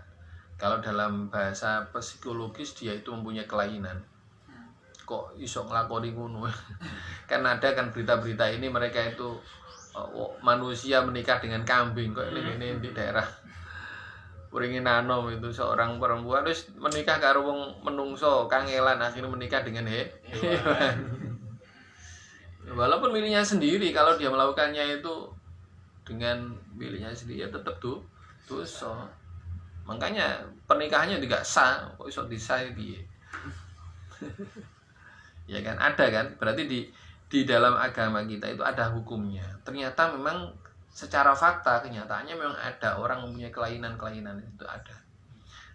kalau dalam bahasa psikologis dia itu mempunyai kelainan. Kok iso nglakoni ngono? Kan ada kan berita-berita ini mereka itu manusia menikah dengan kambing kok ini di daerah Uringin Nanom itu seorang perempuan terus menikah karo wong menungso kangelan akhirnya menikah dengan hewan. Walaupun miliknya sendiri, kalau dia melakukannya itu dengan miliknya sendiri ya tetap dosa. Makanya pernikahannya tidak sah, kok iso disah piye? Ya kan ada kan? Berarti di dalam agama kita itu ada hukumnya. Ternyata memang secara fakta kenyataannya memang ada orang mempunyai kelainan itu ada.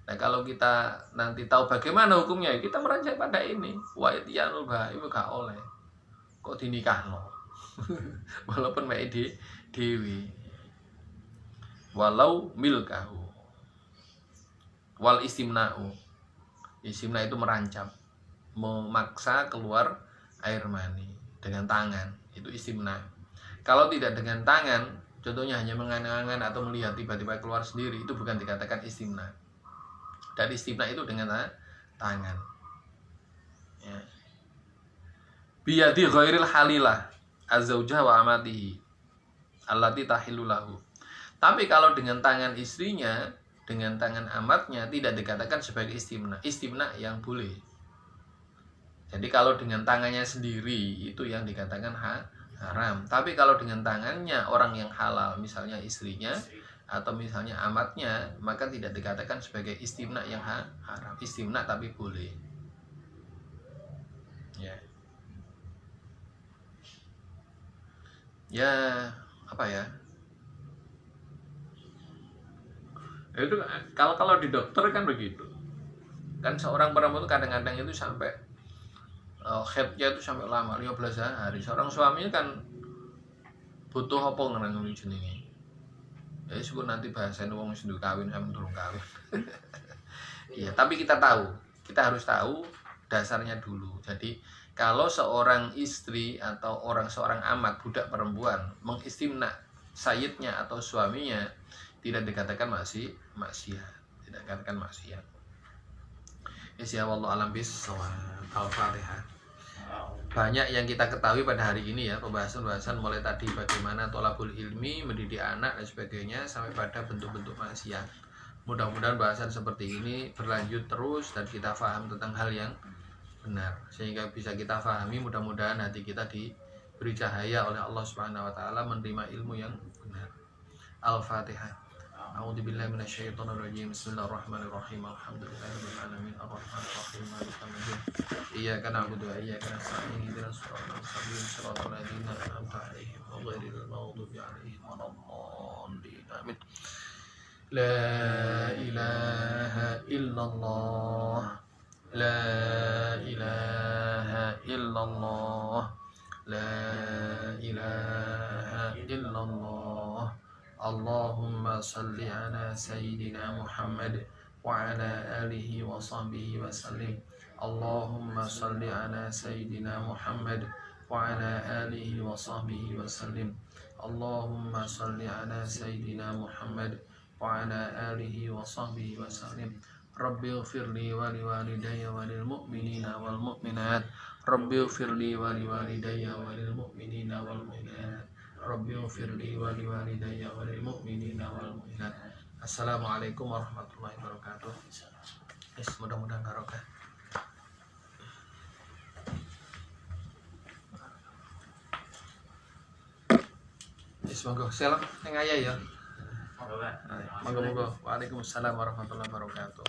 Nah, kalau kita nanti tahu bagaimana hukumnya, kita merujuk pada ini. Wa ityanul bahaim gak oleh. Kok dinikahno? Walaupun mek dewi. Walau milkahu. Wal istimna'u. Istimna itu merancap, memaksa keluar air mani dengan tangan. Itu istimna. Kalau tidak dengan tangan, contohnya hanya mengangan-angan atau melihat tiba-tiba keluar sendiri, itu bukan dikatakan istimna. Dan istimna itu dengan tangan. Ya. Biyadi ghairil halilah azzaujah wa amatihi allati tahillu lahu. Tapi kalau dengan tangan istrinya, dengan tangan amatnya tidak dikatakan sebagai istimna. Istimna yang boleh. Jadi kalau dengan tangannya sendiri itu yang dikatakan haram. Tapi kalau dengan tangannya orang yang halal, misalnya istrinya atau misalnya amatnya, maka tidak dikatakan sebagai istimna yang haram. Istimna tapi boleh. Ya, apa ya? Itu kalau di dokter kan begitu. Kan seorang perempuan itu kadang-kadang itu sampai headnya itu sampai lama 15 hari. Seorang suaminya kan butuh apa ngerangin jenenge. Ya syukur nanti bahasan wong sing kawin sama durung kawin. Iya, tapi kita harus tahu dasarnya dulu. Jadi kalau seorang istri atau seorang amat budak perempuan mengistimna sayyidnya atau suaminya, tidak dikatakan maksiat, tidak dikatakan maksiat. Insya Allah alam bisawab. Al-Fatihah. Banyak yang kita ketahui pada hari ini ya, pembahasan mulai tadi bagaimana tolabul ilmi, mendidik anak dan sebagainya sampai pada bentuk-bentuk maksiat. Mudah-mudahan bahasan seperti ini berlanjut terus dan kita paham tentang hal yang benar sehingga bisa kita pahami. Mudah-mudahan hati kita diberi cahaya oleh Allah Subhanahu wa taala menerima ilmu yang benar. Al-Fatihah. A'udzubillahi minasyaitonir rajim. Bismillahirrahmanirrahim. Alhamdulillahirabbil alamin arrahmanir rahim maliki yaumiddin. Iyyaka na'budu wa iyyaka nasta'in. Ihdinas siratal mustaqim. Shiratal ladzina an'amta 'alaihim ghairil maghdubi 'alaihim waladdallin. Amin. La ilaha illallah. La ilaha illallah. La ilaha illallah. Allahumma salli ala sayyidina Muhammad wa ala alihi wa sahbihi wa sallim. Allahumma salli ala sayyidina Muhammad wa ala alihi wa sahbihi wa sallim. Allahumma salli ala sayyidina Muhammad wa ala alihi wa sahbihi wa sallim. Rabbi ighfirli wa liwalidayya wa lil mu'minina wal mu'minat. Rabbi ighfirli wa liwalidayya wa lil mu'minina wal mu'minat. Rabbi ighfirli wa liwalidayya wa lil mu'minina wal mu'minat. Assalamualaikum warahmatullahi wabarakatuh. Mudah-mudahan barokah. Semoga selam yang ayah ya. Moga-moga. Waalaikumsalam warahmatullahi wabarakatuh.